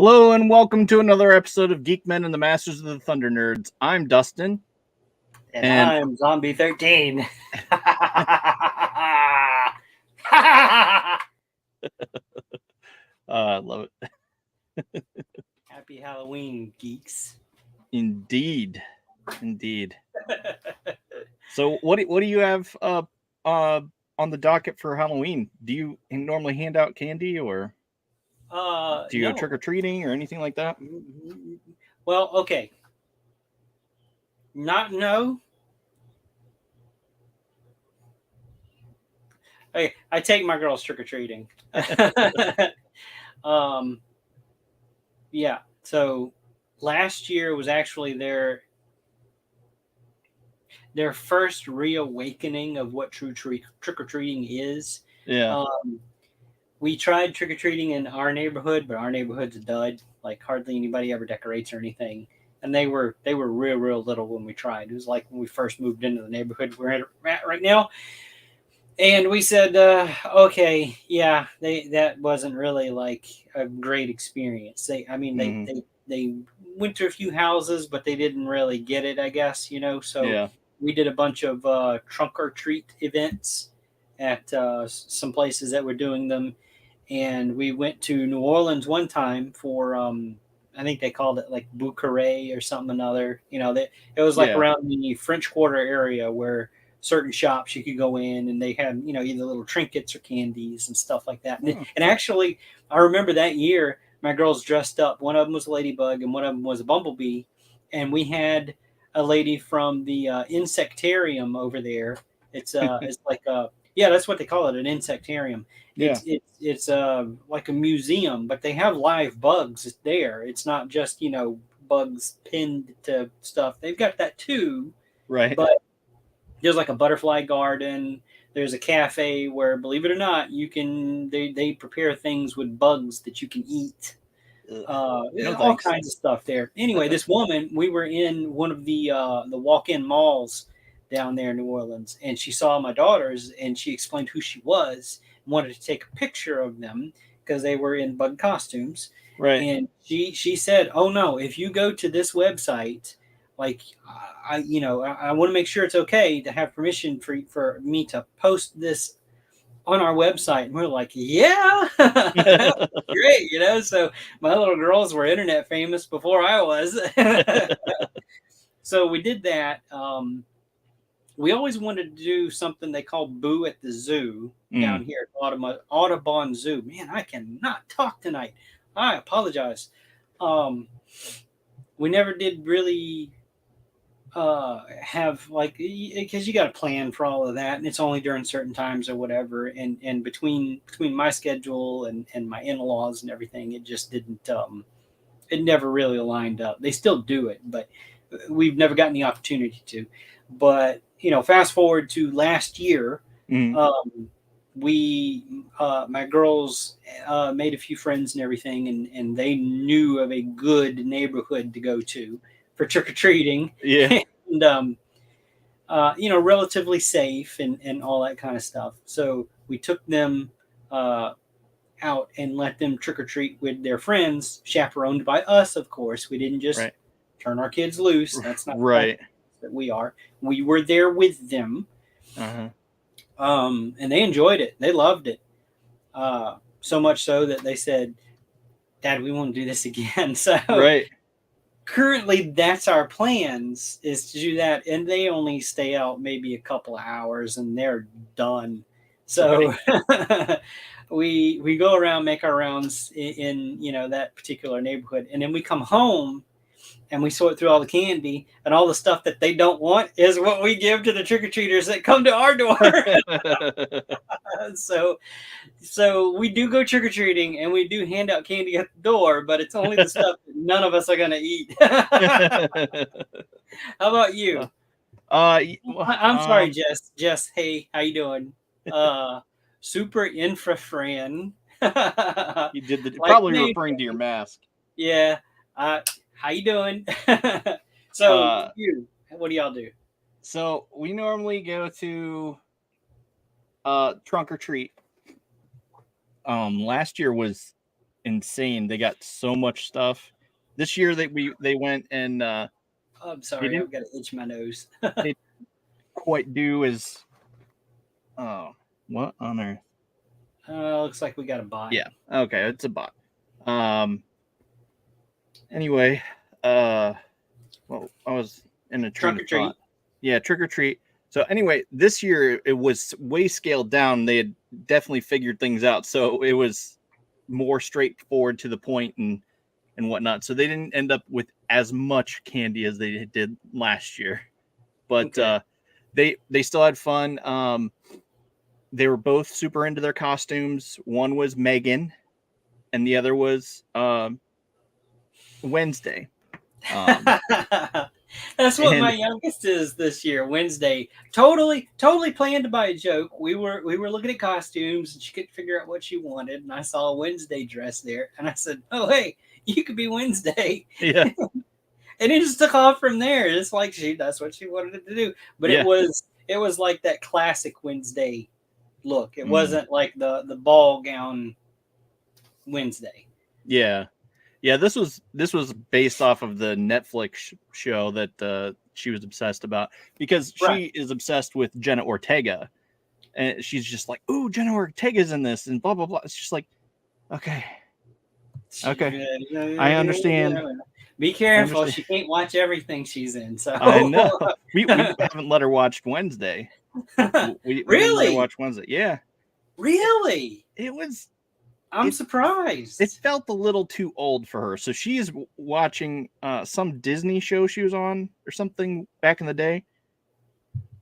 Hello and welcome to another episode of Geek-Men and the Masters of the Thunder Nerds. I'm Dustin. And And I'm Zombie 13. I love it. Happy Halloween, geeks. Indeed. So what do you have on the docket for Halloween? Do you normally hand out candy or do you go No. trick-or-treating or anything like that? Well, okay. No. Okay, I take my girls trick-or-treating. Yeah. So last year was actually their first reawakening of what true trick-or-treating is. Yeah. We tried trick-or-treating in our neighborhood, but our neighborhood's a dud. Like hardly anybody ever decorates or anything. And they were real little when we tried. It was like when we first moved into the neighborhood we're at right now. And we said, okay, yeah, that wasn't really like a great experience. They went to a few houses, but they didn't really get it, I guess, So Yeah. we did a bunch of trunk or treat events at some places that were doing them. And we went to New Orleans one time for I think they called it like Bouquet or something another. It was like Yeah. around the French Quarter area where certain shops you could go in and they had either little trinkets or candies and stuff like that. And actually, I remember that year my girls dressed up. One of them was a ladybug and one of them was a bumblebee, and we had a lady from the insectarium over there. It's like that's what they call it, an insectarium. Yeah. It's like a museum, but they have live bugs there. It's not just bugs pinned to stuff. They've got that too, Right. but there's like a butterfly garden. There's a cafe where, believe it or not, they prepare things with bugs that you can eat. All kinds of stuff there. Anyway, this woman, we were in one of the walk-in malls down there in New Orleans, and she saw my daughters, and she explained who she was, and wanted to take a picture of them because they were in bug costumes. Right. And she said, "Oh no, if you go to this website, like I want to make sure it's okay to have permission for me to post this on our website." And we're like, yeah, great. So my little girls were internet famous before I was. So we did that. We always wanted to do something they call Boo at the Zoo down here at Audubon Zoo. Man, I cannot talk tonight. I apologize. We never did really have like, because you got to plan for all of that, and it's only during certain times or whatever, and between my schedule and my in-laws and everything, it just didn't it never really aligned up. They still do it, but we've never gotten the opportunity to. But fast forward to last year, my girls made a few friends and everything, and they knew of a good neighborhood to go to for trick-or-treating. Yeah. And relatively safe and all that kind of stuff. So we took them out and let them trick-or-treat with their friends, chaperoned by us, of course. We didn't just turn our kids loose. That's not right. That we are. We were there with them. And they enjoyed it. They loved it. So much so that they said, "Dad, we want to do this again." So currently that's our plans, is to do that, and they only stay out maybe a couple of hours and they're done. So we go around, make our rounds in that particular neighborhood, and then we come home and we sort through all the candy, and all the stuff that they don't want is what we give to the trick-or-treaters that come to our door. So we do go trick-or-treating and we do hand out candy at the door, but it's only the stuff that none of us are going to eat. How about you? I'm sorry, Jess. Jess, hey, how you doing? Super infra friend. You did probably referring to your mask. Yeah. How you doing? So what do y'all do? So we normally go to trunk or treat. Last year was insane. They got so much stuff. This year they went and I'm sorry, I've got to itch my nose. they quite do as what on earth? Looks like we got a bot. Yeah. Okay, it's a bot. Anyway, well, I was in a train Trunk or of treat. thought. Yeah, trick or treat. So anyway, this year it was way scaled down. They had definitely figured things out, so it was more straightforward to the point and whatnot. So they didn't end up with as much candy as they did last year, but they still had fun. They were both super into their costumes. One was Megan, and the other was Wednesday. That's what my youngest is this year. Wednesday, totally planned to buy a joke. We were looking at costumes, and she couldn't figure out what she wanted. And I saw a Wednesday dress there, and I said, "Oh, hey, you could be Wednesday." Yeah. And it just took off from there. It's like that's what she wanted it to do. But it was like that classic Wednesday look. It wasn't like the ball gown Wednesday. Yeah. Yeah, this was based off of the Netflix show that she was obsessed about, because she is obsessed with Jenna Ortega, and she's just like, "Ooh, Jenna Ortega's in this," and blah blah blah. It's just like, okay, I understand. Be careful; she can't watch everything she's in. So I know we haven't let her watch Wednesday. We didn't let her watch Wednesday. Yeah, really. It was. I'm surprised. It felt a little too old for her. So she's watching some Disney show she was on or something back in the day.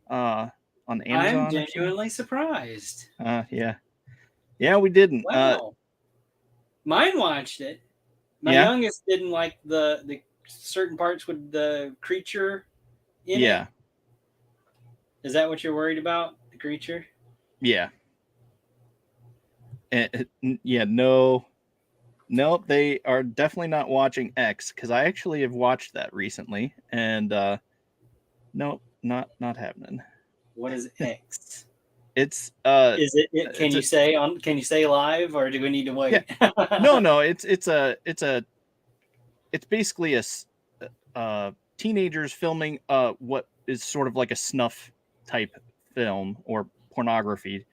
On Amazon. I'm genuinely surprised. Yeah. Yeah, we didn't. Wow. Mine watched it. My youngest didn't like the certain parts with the creature in it. Is that what you're worried about? The creature? Yeah. No, they are definitely not watching X, because I actually have watched that recently, and nope, not happening. What is X? It's is it can you say live, or do we need to wait? Yeah. No, it's basically a teenagers filming what is sort of like a snuff type film or pornography,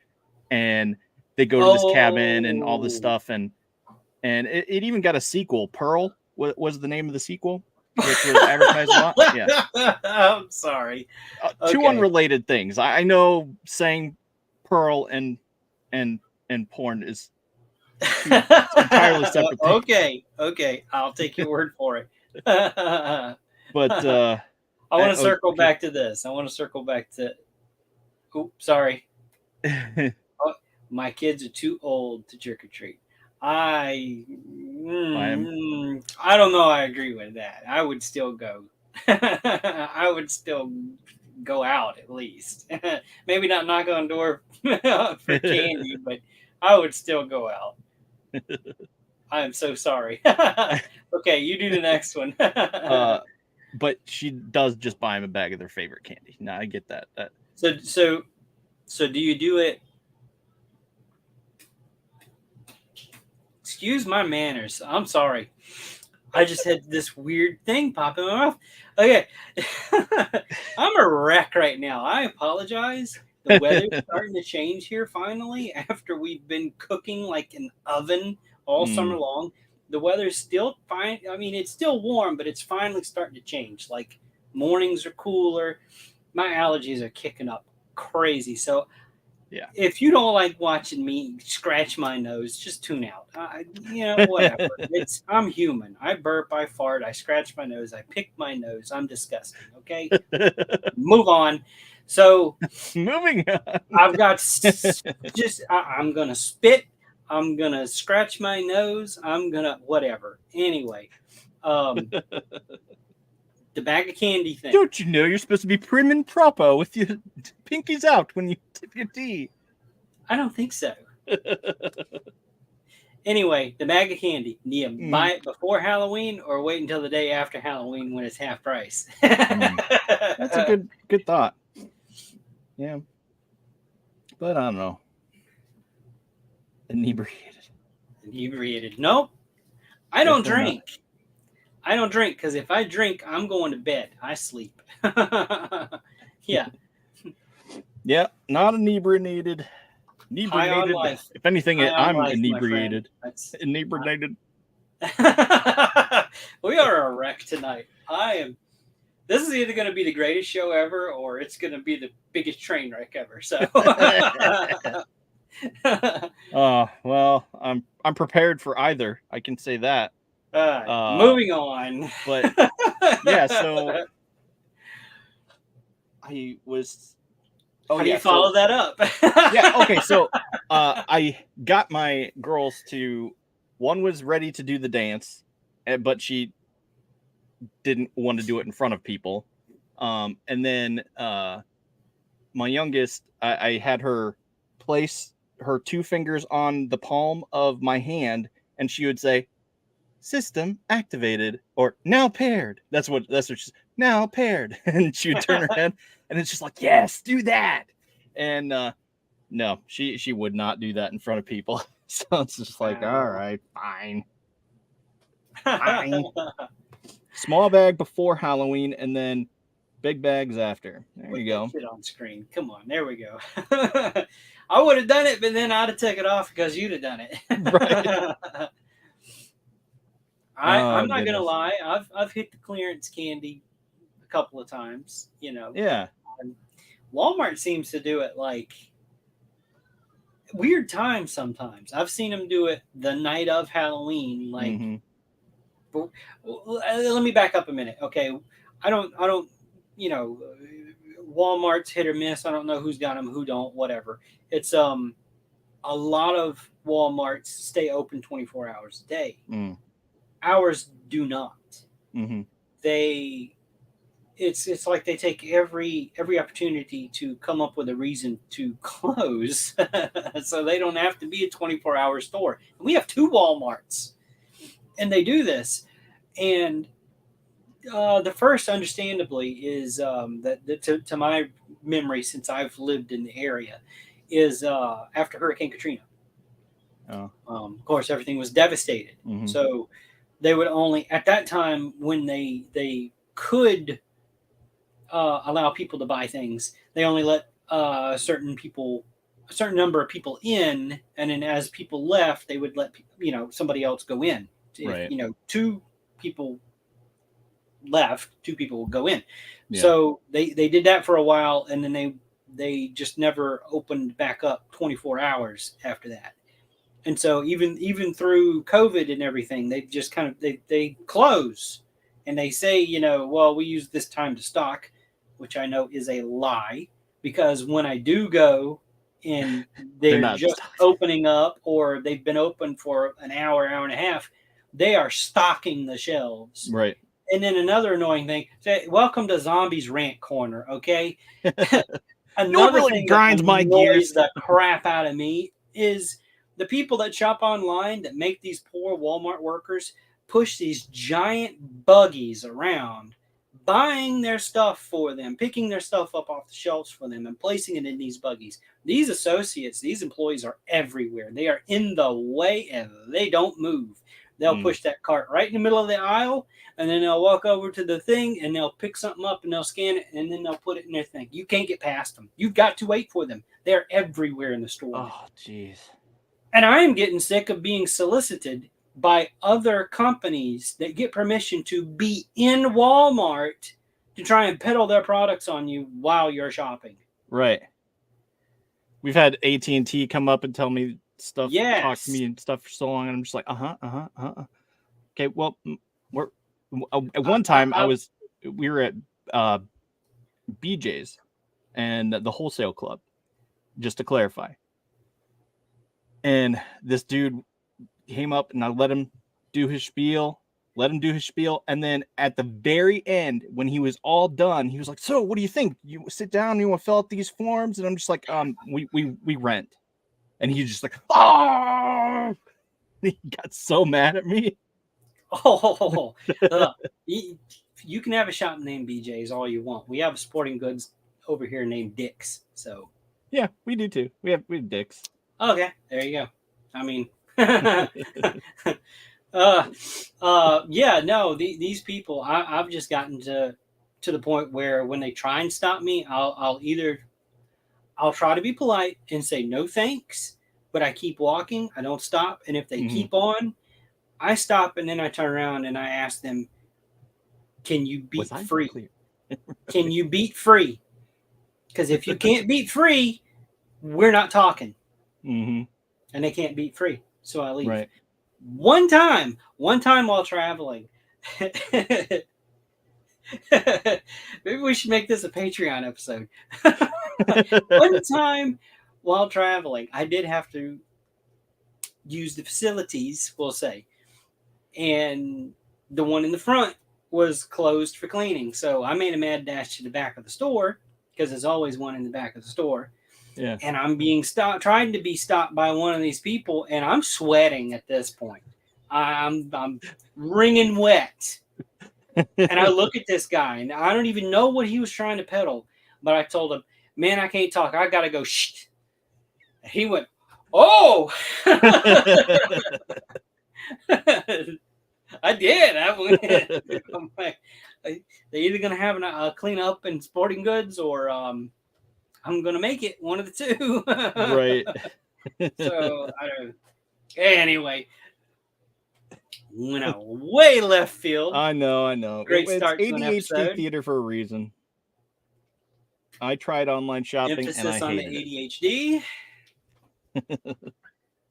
and they go to this cabin and all this stuff, and it even got a sequel. Pearl was the name of the sequel, which was advertised a lot. Yeah. I'm sorry. Two unrelated things. I know saying Pearl and porn is entirely separate things. Okay, I'll take your word for it. But I want to circle back to this. I want to circle back to. Oops, sorry. My kids are too old to trick or treat. I don't know. I agree with that. I would still go. I would still go out at least. Maybe not knock on door for candy, but I would still go out. I am so sorry. Okay, you do the next one. But she does just buy them a bag of their favorite candy. No, I get that. So do you do it? Excuse my manners. I'm sorry. I just had this weird thing pop in my mouth. Okay. I'm a wreck right now. I apologize. The weather's starting to change here finally after we've been cooking like an oven all summer long. The weather's still fine. I mean, it's still warm, but it's finally starting to change. Like mornings are cooler. My allergies are kicking up crazy. So yeah, if you don't like watching me scratch my nose, just tune out. Whatever. I'm human. I burp, I fart, I scratch my nose, I pick my nose. I'm disgusting. Okay, move on. So moving on. I've got I'm gonna spit. I'm gonna scratch my nose. I'm gonna whatever. Anyway, the bag of candy thing. Don't you know you're supposed to be prim and proper with your pinkies out when you tip your tea? I don't think so. Anyway, the bag of candy. Do you buy it before Halloween or wait until the day after Halloween when it's half price? That's a good thought. Yeah. But I don't know. Inebriated. Inebriated. Nope. I don't drink. I don't drink because if I drink, I'm going to bed. I sleep. Yeah. Yeah, not inebriated. High on Inebriated. life. If anything, High on I'm life, my friend. inebriated. That's Inebriated. we are a wreck tonight. This is either going to be the greatest show ever or it's going to be the biggest train wreck ever. So Well, I'm prepared for either. I can say that. moving on. But yeah, so I was. Oh How do yeah, you follow that up? Yeah, okay, so I got my girls to. One was ready to do the dance, but she didn't want to do it in front of people. And then my youngest, I had her place her two fingers on the palm of my hand, and she would say, "System activated," or "Now paired." That's what she's now paired, and she would turn her head, and it's just like, "Yes, do that." And no, she would not do that in front of people. So it's just like, all right, fine. Small bag before Halloween, and then big bags after. There you go. Shit on screen. Come on, there we go. I would have done it, but then I'd have took it off because you'd have done it. Right. I'm not gonna lie. I've hit the clearance candy a couple of times. Yeah. Walmart seems to do it like weird times sometimes. I've seen them do it the night of Halloween. Like, let me back up a minute. Okay, I don't. Walmart's hit or miss. I don't know who's got them, who don't. Whatever. It's a lot of Walmarts stay open 24 hours a day. Ours do not. It's like they take every opportunity to come up with a reason to close, so they don't have to be a 24-hour store. And we have 2 Walmarts, and they do this. And the first, understandably, is that to my memory, since I've lived in the area, is after Hurricane Katrina. Of course, everything was devastated. So they would only, at that time, when they could allow people to buy things, they only let a certain number of people in, and then as people left, they would let somebody else go in. If, 2 people left, 2 people would go in. Yeah. So they did that for a while, and then they just never opened back up 24 hours after that. And so even through COVID and everything, they just kind of they close, and they say, well, we use this time to stock, which I know is a lie, because when I do go and they're just opening up, or they've been open for an hour and a half, they are stocking the shelves. Right. And then another annoying thing, say, welcome to Zombies Rant Corner, okay? Another really thing grinds that my gears the crap out of me is the people that shop online that make these poor Walmart workers push these giant buggies around, buying their stuff for them, picking their stuff up off the shelves for them, and placing it in these buggies. These associates, these employees are everywhere. They are in the way, and they don't move. They'll push that cart right in the middle of the aisle, and then they'll walk over to the thing, and they'll pick something up, and they'll scan it, and then they'll put it in their thing. You can't get past them. You've got to wait for them. They're everywhere in the store. Oh, jeez. And I am getting sick of being solicited by other companies that get permission to be in Walmart to try and peddle their products on you while you're shopping. Right. We've had AT&T come up and tell me stuff, talk to me and stuff for so long, and I'm just like, okay, well, we're at one time we were at BJ's and the wholesale club, just to clarify, and this dude came up, and I let him do his spiel, and then at the very end, when he was all done, he was like, "So, what do you think? You sit down, you want to fill out these forms?" And I'm just like, we rent." And he's just like, "Oh!" He got so mad at me. You can have a shop named BJ's all you want. We have a sporting goods over here named Dick's. So yeah, we do too. We have Dick's. Okay, there you go. I mean, Yeah, no, these people, I've just gotten to the point where when they try and stop me, I'll try to be polite and say no thanks, but I keep walking. I don't stop, and if they Mhm. keep on, I stop and then I turn around and I ask them, "Can you Was beat I free? clear? Can you beat free? Because if you can't beat free, we're not talking." Mm-hmm. And they can't beat free, so I leave. Right. One time while traveling. Maybe we should make this a Patreon episode. One time while traveling, I did have to use the facilities, we'll say, and the one in the front was closed for cleaning. So I made a mad dash to the back of the store because there's always one in the back of the store. Yeah. And I'm being stopped, trying to be stopped by one of these people, and I'm sweating at this point. I'm wringing wet. And I look at this guy, and I don't even know what he was trying to peddle, but I told him, "Man, I can't talk. I gotta go." Shh. He went, "Oh." I did. I went. I'm like, they're either gonna have a clean up in sporting goods, or I'm gonna make it. One of the two. Right. So I don't. Anyway, went out way left field. I know. Great It's start to an ADHD episode. theater for a reason. I tried online shopping and I Emphasis on the hated it. ADHD.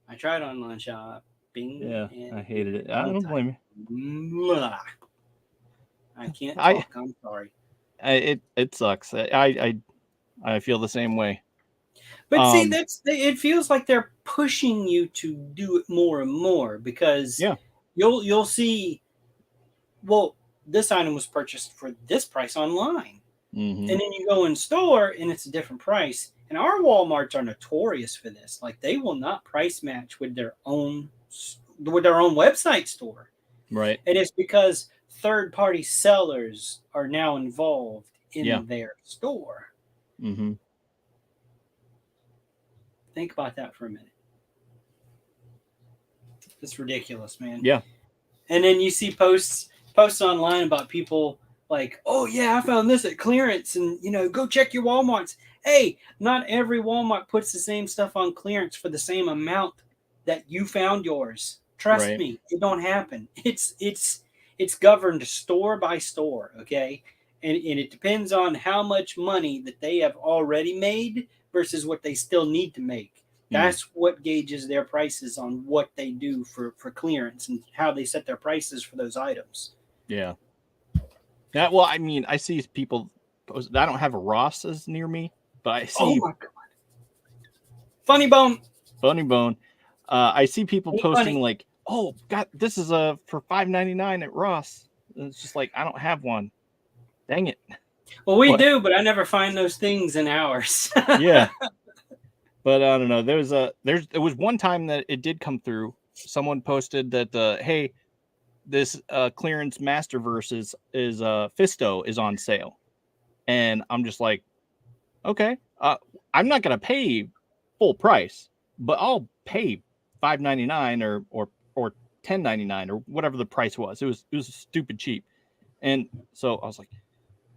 I tried online shopping. Yeah, And I hated it. I one don't time, blame blah. I can't you. talk. I'm sorry. It sucks. I feel the same way. But see, it feels like they're pushing you to do it more and more because Yeah. you'll see. Well, this item was purchased for this price online, Mm-hmm. and then you go in store and it's a different price. And our WalMarts are notorious for this. Like they will not price match with their own website store. Right. And it's because third-party sellers are now involved in their store. Mm-hmm. Think about that for a minute. It's ridiculous, man. Yeah. And then you see posts online about people like, "Oh yeah, I found this at clearance, and go check your Walmarts." Hey, not every Walmart puts the same stuff on clearance for the same amount that you found yours. Trust me, it don't happen. It's governed store by store, okay? And it depends on how much money that they have already made versus what they still need to make. That's what gauges their prices on what they do for clearance and how they set their prices for those items. Yeah. Yeah. Well, I mean, I see people post. I don't have a Ross's near me, but I see. Oh my god! Funny bone. Funny bone. I see people posting funny. like, "Oh, God, this is for $5.99 at Ross." And it's just like I don't have one. Dang it. Well, we do, but I never find those things in ours. Yeah. But I don't know. There was one time that it did come through. Someone posted that hey, this clearance Masterverse is Fisto is on sale. And I'm just like, okay, I'm not gonna pay full price, but I'll pay $5.99 or $10.99 or whatever the price was. It was stupid cheap. And so I was like,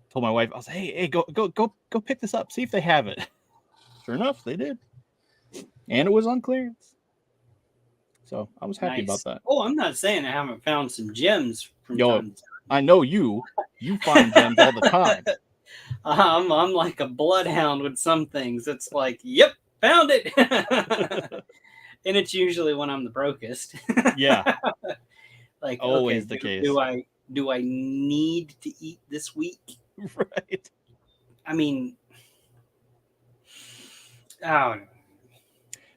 told my wife, I was like, hey, go pick this up, see if they have it. Sure enough, they did. And it was on clearance. So I was happy about that. Oh, I'm not saying I haven't found some gems from time to time. I know you find gems all the time. I'm like a bloodhound with some things. It's like, yep, found it. And it's usually when I'm the brokest. Yeah. Like always okay, the case. Do I need to eat this week? Right. I mean, I don't know.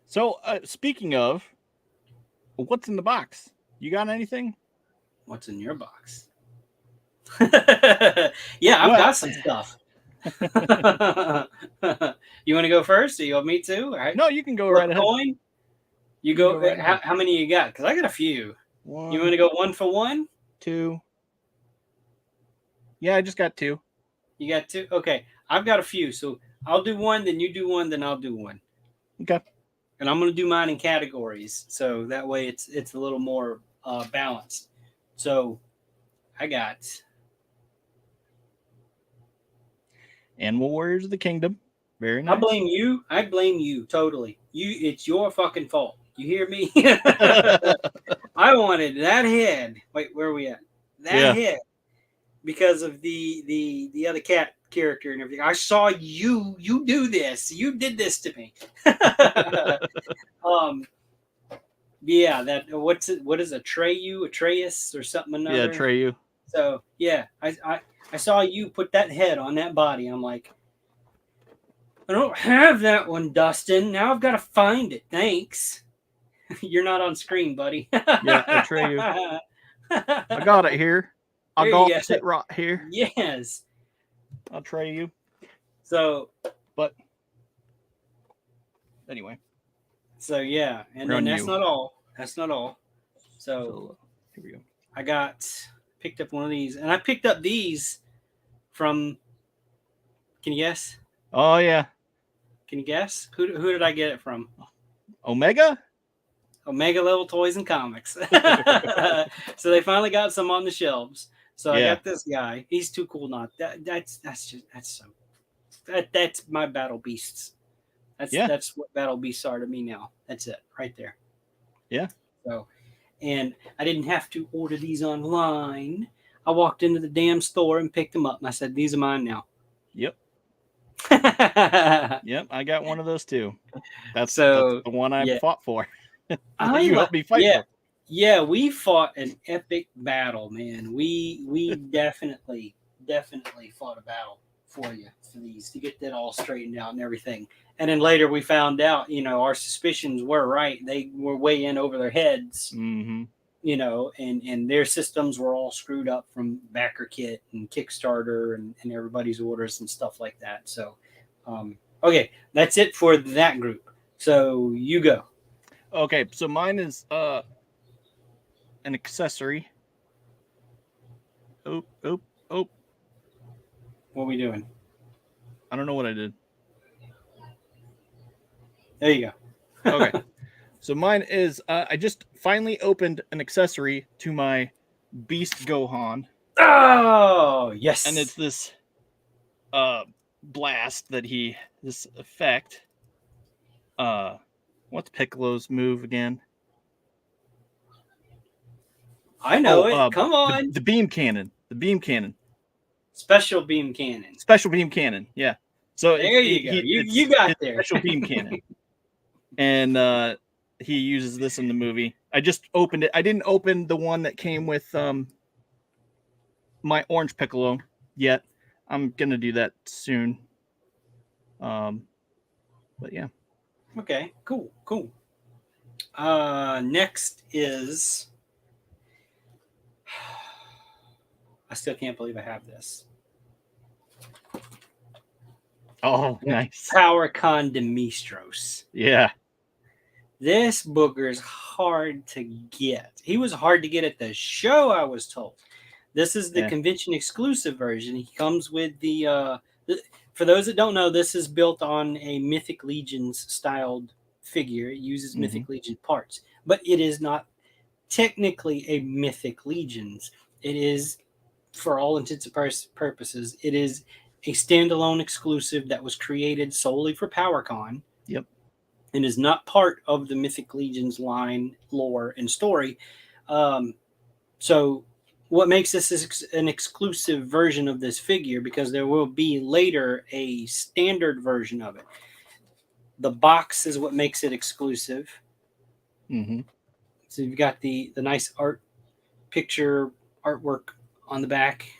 So speaking of, what's in the box? You got anything? What's in your box? Yeah, I've got some stuff. You want to go first, or you want me to? All right. No, you can go right ahead. Coin. You go. Right how many you got? Because I got a few. One, you want to go one for one? Two. Yeah, I just got two. You got two? Okay. I've got a few. So I'll do one, then you do one, then I'll do one. Okay. and I'm going to do mine in categories, so that way it's a little more balanced. So I got Animal Warriors of the Kingdom. Very I nice. blame you. I blame you totally. It's your fucking fault. You hear me? I wanted that head. Wait, where are we at? That head because of the other cat character and everything. I saw you do this. You did this to me. Yeah, that what is Atreus or something another? Yeah, Treyu. So yeah, I saw you put that head on that body. I'm like, I don't have that one, Dustin. Now I've got to find it. Thanks. You're not on screen, buddy. Yeah, Atreyu. I got it here. I There got you go. it right here. Yes. Atreyu. So, but anyway. So yeah, and then that's not all. That's not all. So here we go. I picked up one of these, and I picked up these from. Can you guess? Oh yeah. Can you guess who did I get it from? Omega Level Toys and Comics. So they finally got some on the shelves. So I got this guy. He's too cool. That's my Battle Beasts. That's what Battle Beasts are to me now. That's it right there. Yeah. So, and I didn't have to order these online. I walked into the damn store and picked them up, and I said, "These are mine now." Yep. Yep, I got one of those too. That's the one I fought for. You helped me fight for. Yeah, we fought an epic battle, man. We definitely fought a battle for you for these to get that all straightened out and everything. And then later we found out, our suspicions were right. They were way in over their heads. Mm-hmm. And their systems were all screwed up from Backer Kit and Kickstarter and everybody's orders and stuff like that. So, okay, that's it for that group. So you go. Okay, so mine is an accessory. Oh. What are we doing? I don't know what I did. There you go. Okay. So mine is, I just finally opened an accessory to my Beast Gohan. Oh, yes. And it's this blast this effect. What's Piccolo's move again? I know it. Come on. The beam cannon. The beam cannon. Special beam cannon. Special beam cannon. Yeah. So there you go. You got there. Special beam cannon. And he uses this in the movie. I just opened it. I didn't open the one that came with my orange Piccolo yet. I'm gonna do that soon. But yeah. Okay. Cool. Next is. I still can't believe I have this. Oh, nice. PowerCon Demistros. Yeah. This booger is hard to get. He was hard to get at the show, I was told. This is the convention exclusive version. He comes with the for those that don't know, this is built on a Mythic Legions styled figure. It uses Mythic Legion parts, but it is not technically a Mythic Legions. It is, for all intents and purposes, it is a standalone exclusive that was created solely for PowerCon. Yep. And is not part of the Mythic Legions line, lore, and story. So what makes this an exclusive version of this figure, because there will be later a standard version of it. The box is what makes it exclusive. Mm-hmm. So you've got the nice artwork on the back.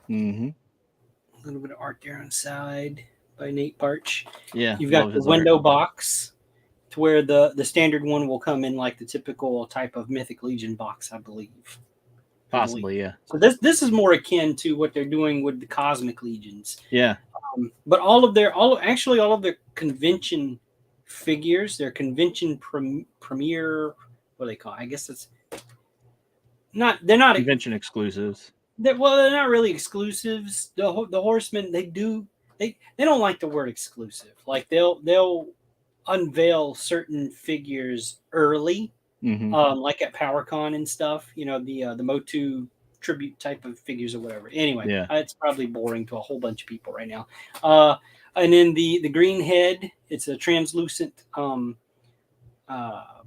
Mm-hmm. A little bit of art there on the side by Nate Parch. Yeah. You've got the window box, to where the standard one will come in like the typical type of Mythic Legion box, I believe. Possibly, yeah. So this is more akin to what they're doing with the Cosmic Legions. Yeah. But all of their convention figures, their convention premiere, what do they call it? I guess it's not. They're not convention exclusives. They're not really exclusives. The Horsemen, they don't like the word exclusive. Like they'll unveil certain figures early, Mm-hmm. like at PowerCon and stuff. The Motu tribute type of figures or whatever. Anyway, Yeah. it's probably boring to a whole bunch of people right now. And then the green head, it's a translucent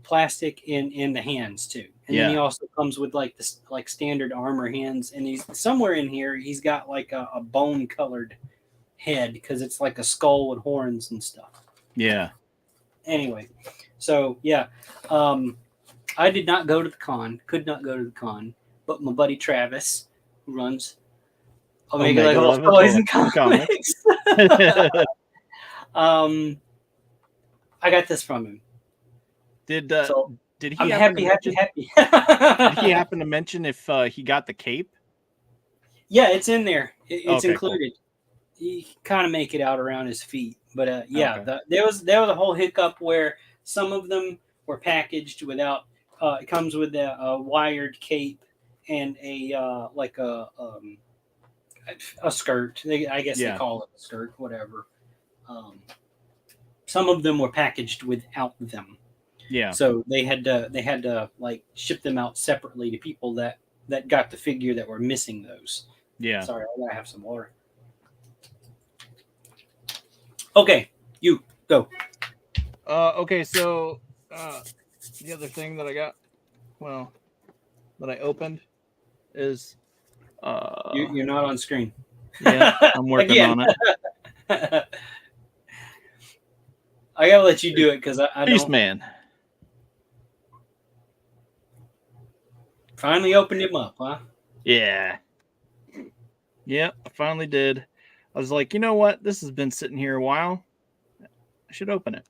plastic in the hands too. And then he Yeah. also comes with like this like standard armor hands, and he's somewhere in here. He's got like a bone colored head because it's like a skull with horns and stuff. Yeah. Anyway, so yeah, um, I did not go to the con, could not go to the con, but my buddy Travis, who runs Omega Omega Level Level Toys and Comics. Comics, um, I got this from him. Did So did he I'm happen happy, to mention? happy. Did he happen to mention if he got the cape? Yeah, it's in there. It's Okay, cool. included. You kind of make it out around his feet, but yeah, Okay. there was a whole hiccup where some of them were packaged without. It comes with a wired cape and a skirt. I guess they Yeah. call it a skirt, whatever. Um, some of them were packaged without them, Yeah. so they had to like ship them out separately to people that got the figure that were missing those. Yeah. Sorry, I gotta have some water. Okay, you go. Okay, so the other thing that I got, well, that I opened is You're not on screen. yeah, I'm working Again. on it. I gotta let you do it because I Beast don't. Man. Finally opened him up, huh? Yeah. Yeah, I finally did. I was like, you know what? This has been sitting here a while. I should open it.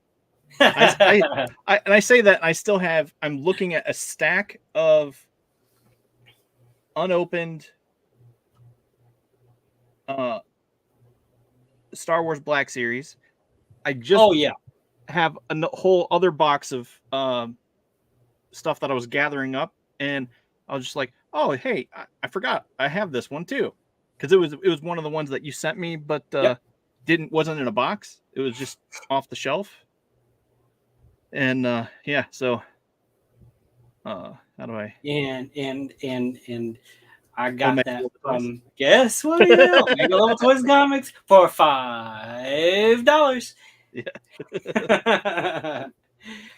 And I say that, and I still have. I'm looking at a stack of unopened Star Wars Black Series. I just Oh yeah. have a whole other box of stuff that I was gathering up, and I was just like, oh hey, I forgot I have this one too, because it was one of the ones that you sent me, but Yep. wasn't in a box. It was just off the shelf, and yeah. So how do I? And I got Omega that Level Toys. from guess what? Yeah, Omega Level Toys Comics for $5. Yeah.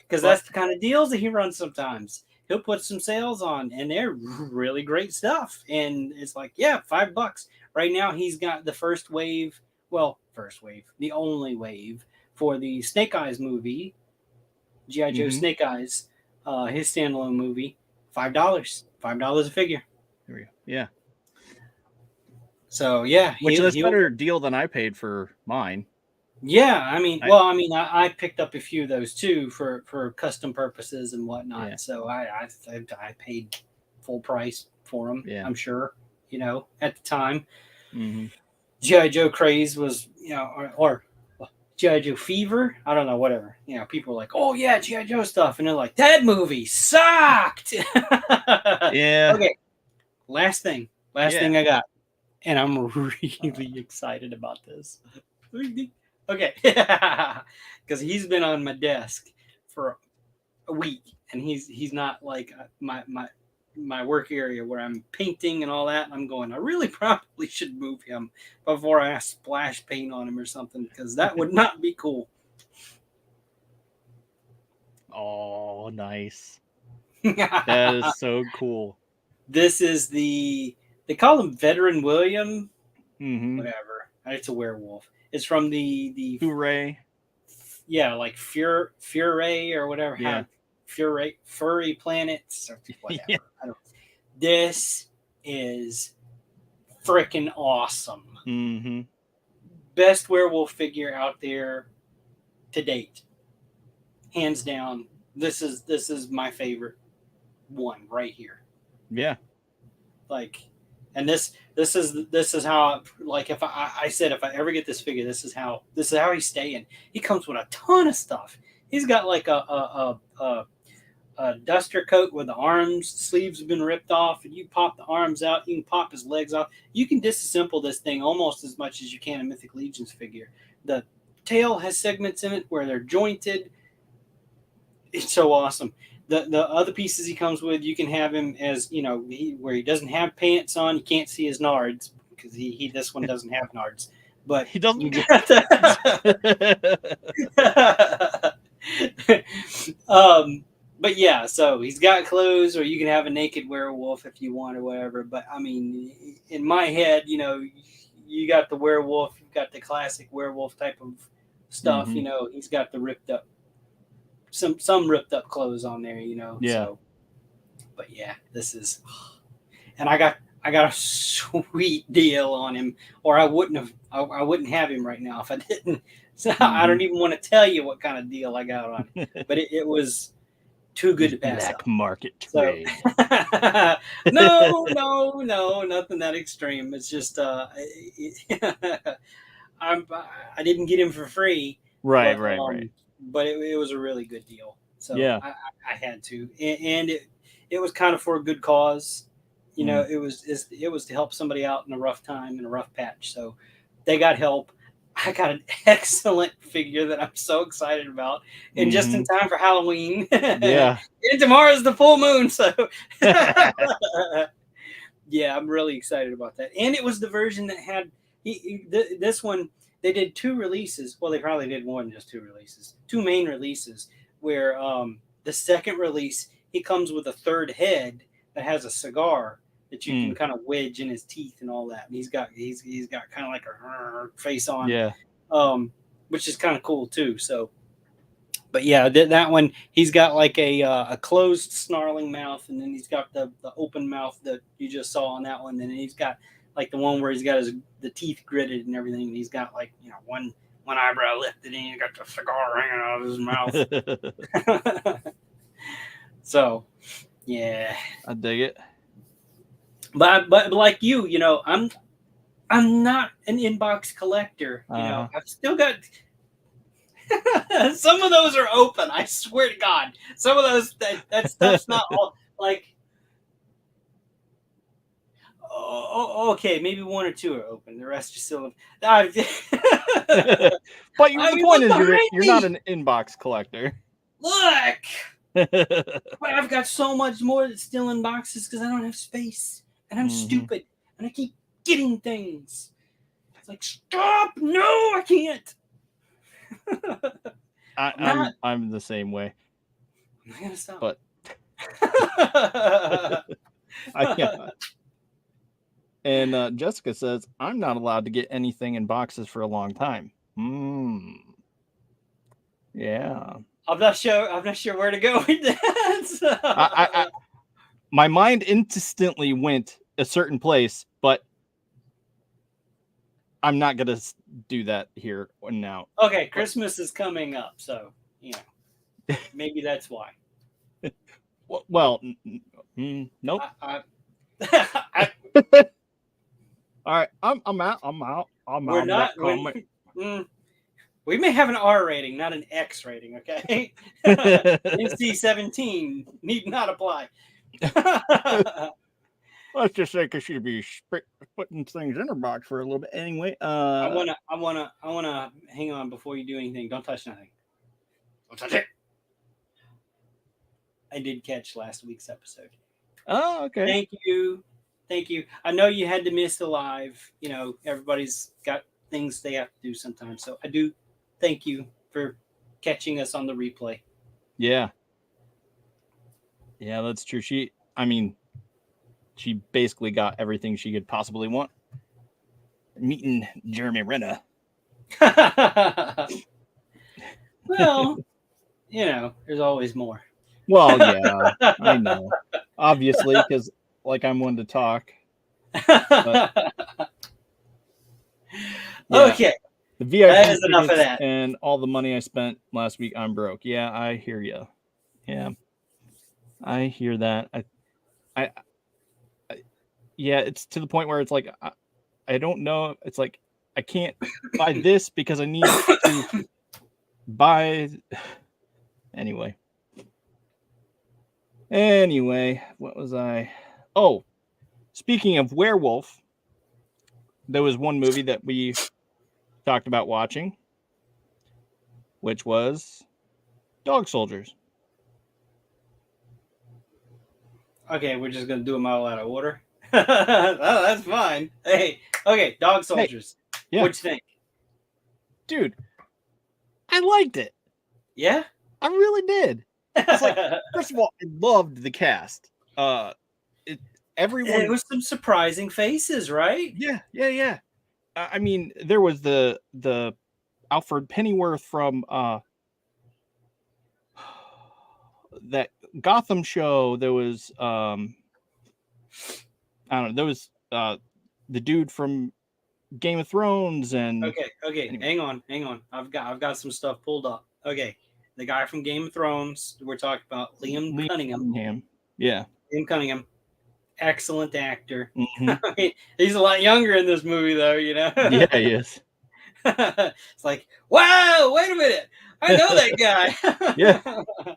Because that's the kind of deals that he runs sometimes. He'll put some sales on, and they're really great stuff. And it's like, yeah, $5. Right now, he's got the first wave. Well, first wave, the only wave for the Snake Eyes movie, G.I. Joe Snake Eyes, his standalone movie. $5. $5 a figure. There we go. Yeah. So yeah, Which that's better deal than I paid for mine. Yeah, I picked up a few of those too for custom purposes and whatnot. Yeah. So I paid full price for them. Yeah. I'm sure, at the time. Mm-hmm. G.I. Joe craze was, or G.I. Joe fever. I don't know, whatever. People were like, oh yeah, G.I. Joe stuff, and they're like, that movie sucked. Yeah. Okay. Last thing I got, and I'm really excited about this. Okay, because he's been on my desk for a week, and he's not like my work area where I'm painting and all that. And I'm going, I really probably should move him before I splash paint on him or something, because that would not be cool. Oh, nice. That is so cool. This is they call him Veteran William, whatever. It's a werewolf. It's from the Hooray. Yeah, like Furay or whatever. Yeah. Furry Planets or whatever. Yeah. This is freaking awesome. Mm-hmm. Best werewolf figure out there to date, hands down. This is my favorite one right here. Yeah. And this is how, like, if I said if I ever get this figure, this is how he's staying. He comes with a ton of stuff. He's got like a duster coat where the sleeves have been ripped off, and you pop the arms out. You can pop his legs off. You can disassemble this thing almost as much as you can a Mythic Legions figure. The tail has segments in it where they're jointed. It's so awesome. The other pieces he comes with, you can have him as where he doesn't have pants on. You can't see his nards because he this one doesn't have nards. But He doesn't. you got but yeah, so he's got clothes, or you can have a naked werewolf if you want or whatever. But I mean, in my head, you got the werewolf, you've got the classic werewolf type of stuff. Mhm. He's got the ripped up some ripped up clothes on there. Yeah. So, but yeah, this is, and I got a sweet deal on him, or I wouldn't have him right now if I didn't. So I don't even want to tell you what kind of deal I got on him, but it was too good to pass Black up. market So, trade. no, nothing that extreme. It's just I didn't get him for free, Right. but it was a really good deal. So Yeah. I had to, and it was kind of for a good cause. Mm. It was to help somebody out in a rough time, in a rough patch. So they got help. I got an excellent figure that I'm so excited about, and just in time for Halloween. Yeah. And tomorrow's the full moon, so yeah, I'm really excited about that. And it was the version that had this one. They did 2 releases. Well, they probably did more than just 2 releases. 2 main releases. Where the second release, he comes with a third head that has a cigar that you can kind of wedge in his teeth and all that. And he's got kind of like a face on, Yeah. which is kind of cool too. So, but yeah, that one, he's got like a closed snarling mouth, and then he's got the open mouth that you just saw on that one, and then he's got like the one where he's got the teeth gritted and everything, and he's got like one eyebrow lifted, and he's got the cigar hanging out of his mouth. So, yeah, I dig it. but like I'm not an inbox collector. I've still got. Some of those are open. I swear to God, some of those that stuff's not all like. Oh, okay, maybe 1 or 2 are open. The rest are still. But the point is, you're not an inbox collector. Look, but I've got so much more that's still in boxes because I don't have space, and I'm stupid, and I keep getting things. It's like, stop! No, I can't. I'm the same way. I'm not gonna stop. But I can't. And Jessica says, I'm not allowed to get anything in boxes for a long time. Yeah. I'm not sure where to go with that. My mind instantly went a certain place, but I'm not going to do that here and now. Okay, Christmas is coming up, so, maybe that's why. Well, nope. All right, I'm out. We're not. We may have an R rating, not an X rating. Okay, NC-17 need not apply. Let's just say because she'd be putting things in her box for a little bit anyway. I wanna hang on before you do anything. Don't touch nothing. Don't touch it. I did catch last week's episode. Oh, okay. Thank you. I know you had to miss the live. Everybody's got things they have to do sometimes. So I do thank you for catching us on the replay. Yeah. Yeah, that's true. She basically got everything she could possibly want. Meeting Jeremy Renner. Well, there's always more. Well, yeah, I know. Obviously, because I'm one to talk. But, yeah, okay. The VIP that is enough of that. And all the money I spent last week, I'm broke. Yeah, I hear you. Yeah, I hear that. I yeah, it's to the point where it's like I don't know. It's like I can't buy this because I need to buy. Anyway, what was I? Oh, speaking of werewolf, there was one movie that we talked about watching, which was Dog Soldiers. Okay, we're just gonna do them all out of order. Oh, that's fine. Hey, okay, Dog Hey, Soldiers. yeah, What'd you think? dude, I liked it. Yeah. I really did. It's like, first of all, I loved the cast. It It everyone, was some surprising faces, right? yeah, yeah, yeah. I mean, there was the Alfred Pennyworth from that Gotham show. There was I don't know. There was the dude from Game of Thrones, and Okay. anyway, Hang on. I've got some stuff pulled up. Okay, the guy from Game of Thrones. We're talking about Liam Liam Cunningham. Cunningham. Yeah. Liam Cunningham, excellent actor. Hmm. I mean, he's a lot younger in this movie, though. You know. Yeah, he is. It's like, wow, wait a minute, I know that Yeah. guy.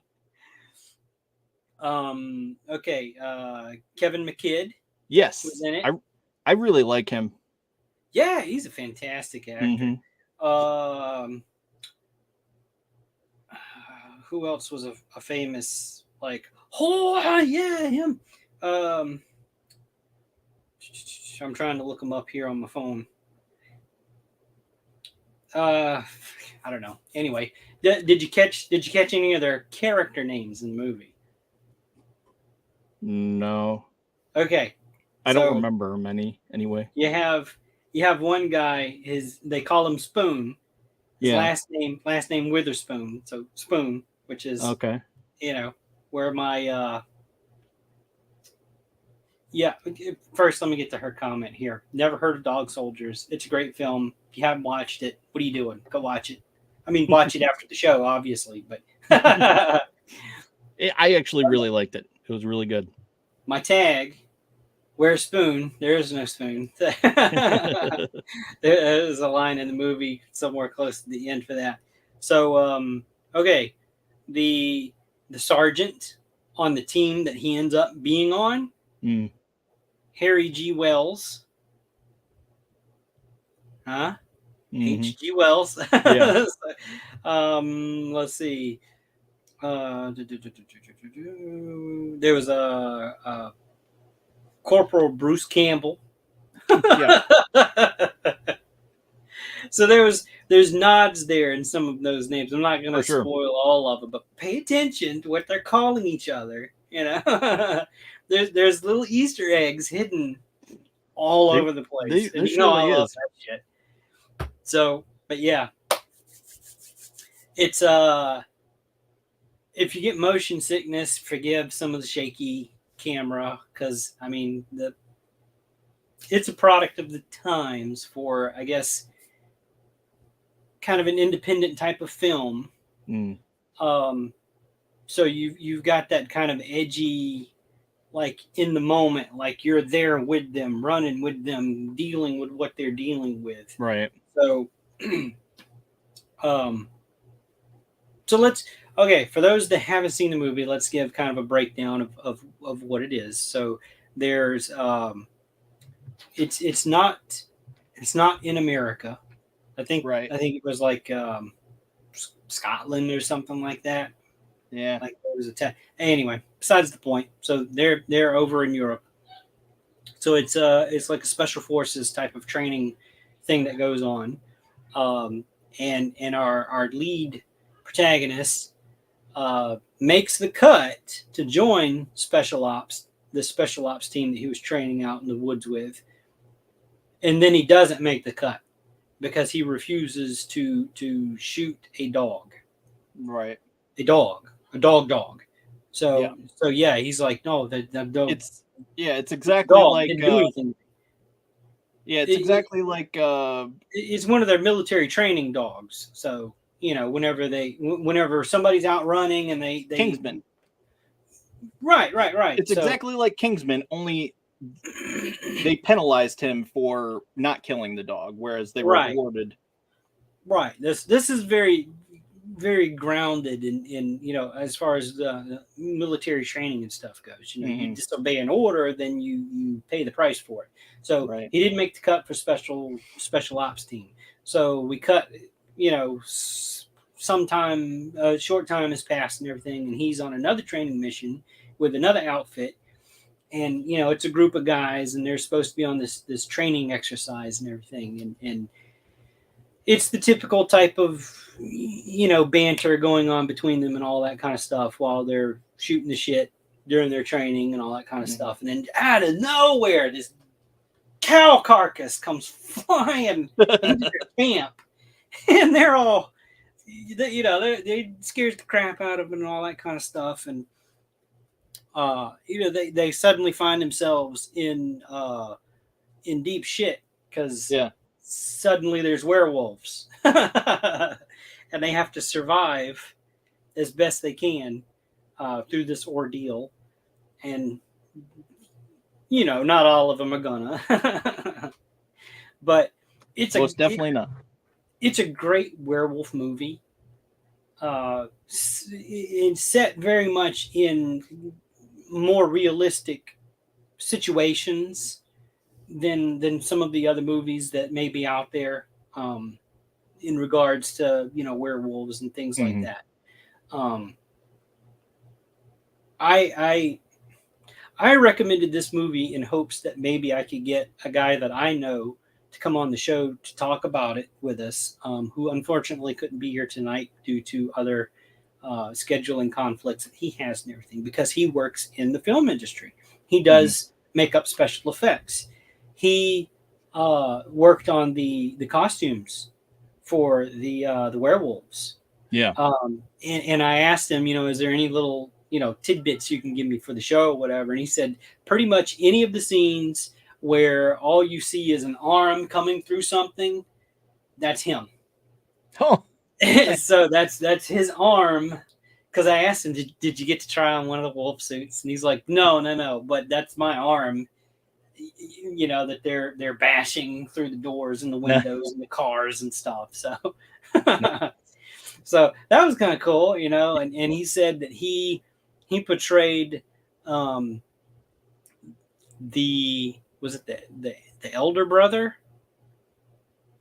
Okay, Kevin McKidd was Yes. in it. I really like him. Yeah, he's a fantastic actor. Hmm. Um, who else was a famous like? Oh yeah, him. Um, I'm trying to look him up here on my phone. Uh, I don't know. Anyway, did you catch any of their character names in the movie? No, Okay, I don't so remember many anyway. you have one guy. They call him Spoon. His Yeah. last name Witherspoon. So Spoon, which is Okay. where my yeah. First, let me get to her comment here. Never heard of Dog Soldiers. It's a great film. If you haven't watched it, what are you doing? Go watch it. I mean, watch it after the show, obviously, but I actually really liked it. It was really good. my tag. Where's Spoon? There is no spoon. There is a line in the movie somewhere close to the end for that. So, okay, the sergeant on the team that he ends up being on, Mm. Harry G. Wells, huh? Hmm. H.G. Wells. Yeah. Let's see. There was a Corporal Bruce Campbell. Yeah, So there's nods there in some of those names. I'm not going for to sure. spoil all of them, but pay attention to what they're calling each other. There's little Easter eggs hidden all They, over the place, and there I surely love is. that shit. So, but yeah, it's if you get motion sickness, forgive some of the shaky camera because I mean it's a product of the times for I guess kind of an independent type of film. Mm. Um, so you've got that kind of edgy, like in the moment, like you're there with them, running with them, dealing with what they're dealing with. Right. So, um, so let's okay for those that haven't seen the movie, let's give kind of a breakdown of what it is. So there's it's not in America. Right. I think it was like Scotland or something like that. Yeah. Like there was anyway, besides the point. So they're over in Europe. So it's like a special forces type of training thing that goes on. And our lead protagonist makes the cut to join the special ops team that he was training out in the woods with. And then he doesn't make the cut because he refuses to shoot a dog. Right. A dog. Yeah. So yeah, he's like, no, the dog, It's exactly dog like didn't do anything. it's It, exactly like it's one of their military training dogs. So whenever somebody's out running and they Kingsman. right. It's So exactly like Kingsman, only they penalized him for not killing the dog, whereas they right. rewarded. Right. This is very very grounded in as far as the military training and stuff goes. You disobey an order, then you pay the price for it. So Right. he didn't make the cut for special ops team. So we cut. Sometime a short time has passed and everything, and he's on another training mission with another outfit, and it's a group of guys, and they're supposed to be on this training exercise and everything, and it's the typical type of banter going on between them and all that kind of stuff while they're shooting the shit during their training and all that kind of stuff. And then out of nowhere, this cow carcass comes flying into their camp, and they're all, they scares the crap out of them and all that kind of stuff. And they suddenly find themselves in deep shit because suddenly there's werewolves, and they have to survive as best they can through this ordeal. And not all of them are gonna, but it's definitely not. It's a great werewolf movie. It's set very much in more realistic situations than some of the other movies that may be out there in regards to werewolves and things like that. I recommended this movie in hopes that maybe I could get a guy that I know to come on the show to talk about it with us, who unfortunately couldn't be here tonight due to other scheduling conflicts that he has and everything, because he works in the film industry. He does makeup special effects. He worked on the costumes for the werewolves. Yeah. And I asked him, is there any little tidbits you can give me for the show or whatever? And he said pretty much any of the scenes where all you see is an arm coming through something, that's him. Oh. So that's his arm. Because I asked him, did you get to try on one of the wolf suits? And he's like, no, but that's my arm. That they're bashing through the doors and the windows and the cars and stuff. So, so that was kind of cool, And he said that he portrayed the elder brother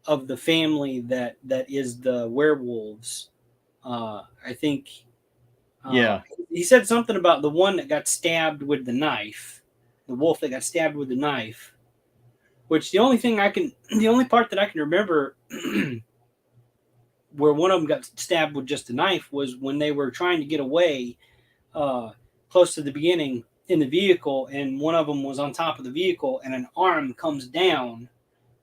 of the family that is the werewolves. I think. He said something about the one that got stabbed with the knife, the wolf that got stabbed with the knife. Which the only part that I can remember where one of them got stabbed with just a knife was when they were trying to get away, close to the beginning in the vehicle, and one of them was on top of the vehicle, and an arm comes down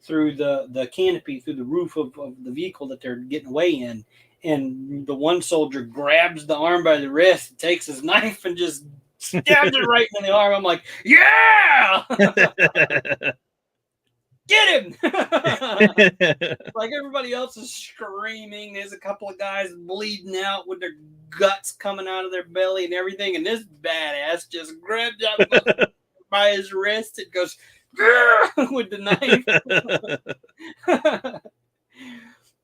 through the canopy, through the roof of the vehicle that they're getting away in. And the one soldier grabs the arm by the wrist, takes his knife, and just stabs it right in the arm. I'm like, yeah! Get him! Like everybody else is screaming. There's a couple of guys bleeding out with their guts coming out of their belly and everything. And this badass just grabs up by his wrist and goes with the knife.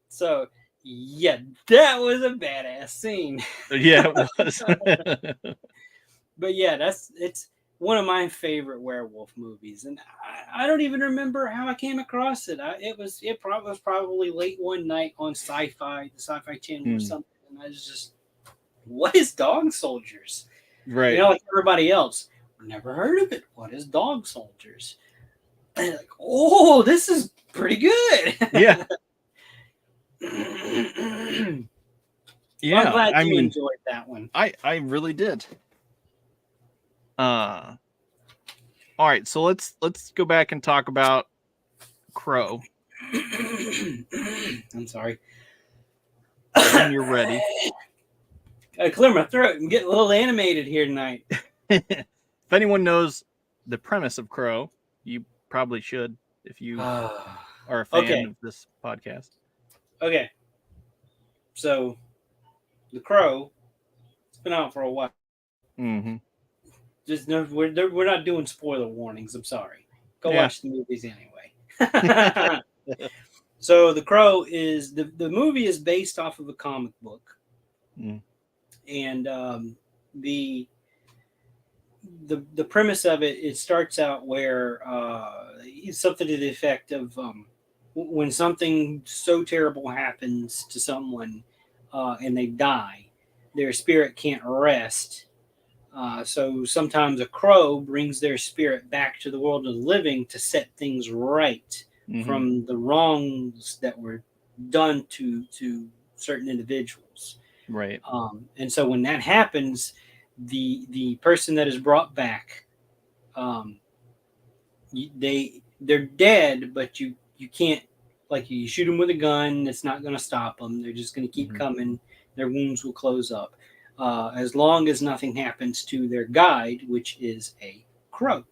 So, yeah, that was a badass scene. Yeah, it was. But yeah, it's one of my favorite werewolf movies, and I don't even remember how I came across it. It was probably late one night on Sci-Fi, the Sci-Fi Channel or something, and I was just, what is Dog Soldiers? Right. Like everybody else, never heard of it. What is Dog Soldiers? And like, oh, this is pretty good. Yeah. Yeah, I'm glad you enjoyed that one. I really did. All right, so let's go back and talk about Crow. I'm sorry. When you're ready. Gotta clear my throat. I'm getting a little animated here tonight. If anyone knows the premise of Crow, you probably should if you are a fan of this podcast. Okay. So, The Crow, it's been out for a while. Mm-hmm. Just we're not doing spoiler warnings. I'm sorry. Go watch the movies anyway. So The Crow is the movie is based off of a comic book, and the premise of it starts out where it's something to the effect of when something so terrible happens to someone and they die, their spirit can't rest So sometimes a crow brings their spirit back to the world of the living to set things right Mm-hmm. from the wrongs that were done to certain individuals. Right. And so when that happens, the person that is brought back, um, they're dead, but you can't, like, you shoot them with a gun, it's not going to stop them. They're just going to keep Mm-hmm. coming. Their wounds will close up, as long as nothing happens to their guide, which is a crow.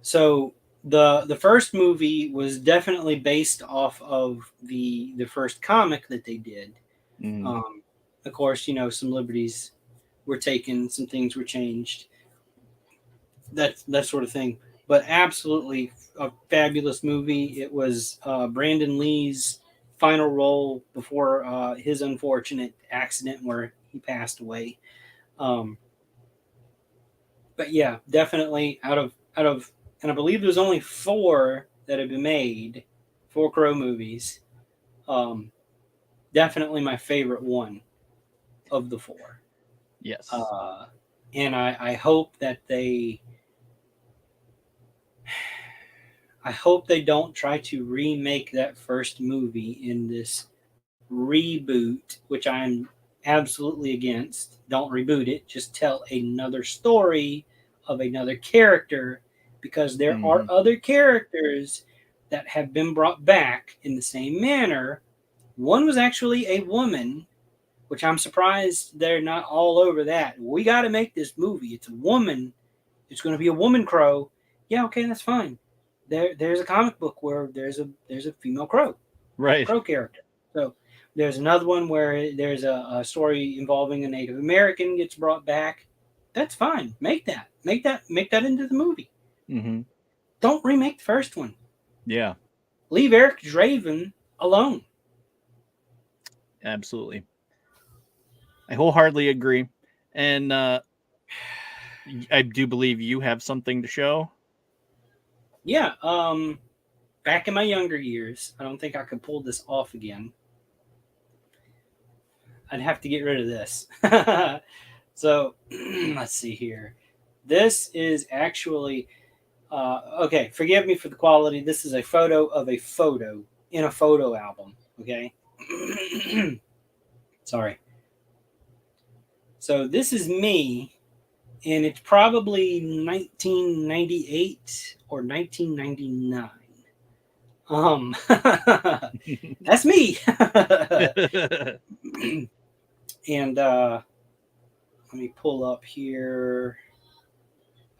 So the first movie was definitely based off of the first comic that they did. Mm-hmm. Um, of course, some liberties were taken, some things were changed, that sort of thing. But absolutely a fabulous movie. It was Brandon Lee's final role before his unfortunate accident where he passed away. Um, but yeah, definitely out of, and I believe there's only four that have been made, four Crow movies. Um, Definitely my favorite one of the four. Yes. Uh, and I hope that I hope they don't try to remake that first movie in this reboot, which I'm absolutely against. Don't reboot it. Just tell another story of another character, because there are Mm-hmm. other characters that have been brought back in the same manner. One was actually a woman, which I'm surprised they're not all over that. We got to make this movie. It's a woman. It's going to be a woman crow. Yeah, okay, that's fine. There's a comic book where there's a female Right. crow character. So there's another one where there's a story involving a Native American gets brought back. That's fine. Make that into the movie. Mm-hmm. Don't remake the first one. Yeah. Leave Eric Draven alone. Absolutely. I wholeheartedly agree. And I do believe you have something to show. Yeah. Back in my younger years, I don't think I could pull this off again. I'd have to get rid of this. So let's see here. This is actually okay. Forgive me for the quality. This is a photo of a photo in a photo album. Okay. Sorry. So this is me, and it's probably 1998 or 1999. That's me. And let me pull up here.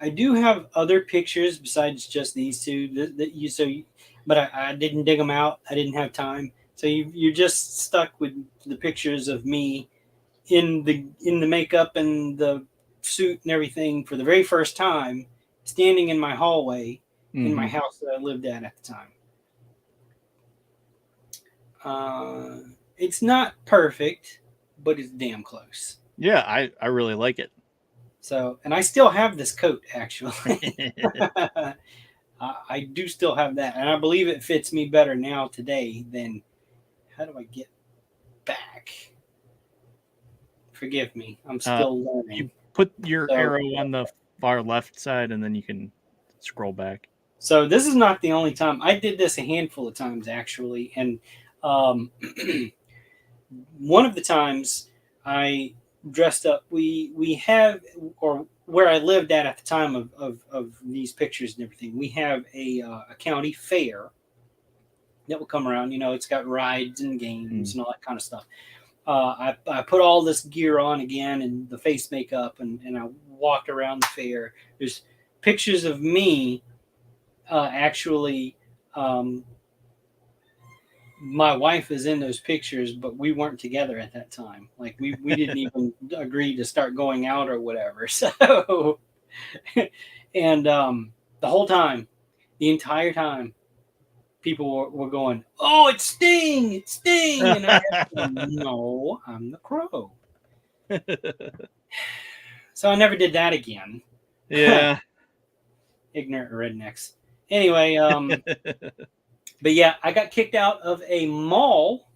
I do have other pictures besides just these two but I didn't dig them out. I didn't have time. So you're just stuck with the pictures of me in the makeup and the suit and everything for the very first time, standing in my hallway in my Mm-hmm. house that I lived at the time. It's not perfect, but it's damn close. Yeah, I really like it. So, and I still have this coat actually. I do still have that, and I believe it fits me better now today than. How do I get back? Forgive me, I'm still You learning. put your So, arrow on the far left side, and then you can scroll back. so this is not the only time I did this. A handful of times actually, and um, one of the times I dressed up. We have, or where I lived at the time of these pictures and everything. We have a county fair that will come around. It's got rides and games and all that kind of stuff. I put all this gear on again and the face makeup, and I walked around the fair. There's pictures of me actually. My wife is in those pictures, but we weren't together at that time. Like we didn't even agree to start going out or whatever. So, and the whole time, the entire time, people were going, "Oh, it's Sting! It's Sting!" And I had to go, "No, I'm the Crow." So I never did that again. Yeah. Ignorant rednecks. Anyway, but yeah, I got kicked out of a mall.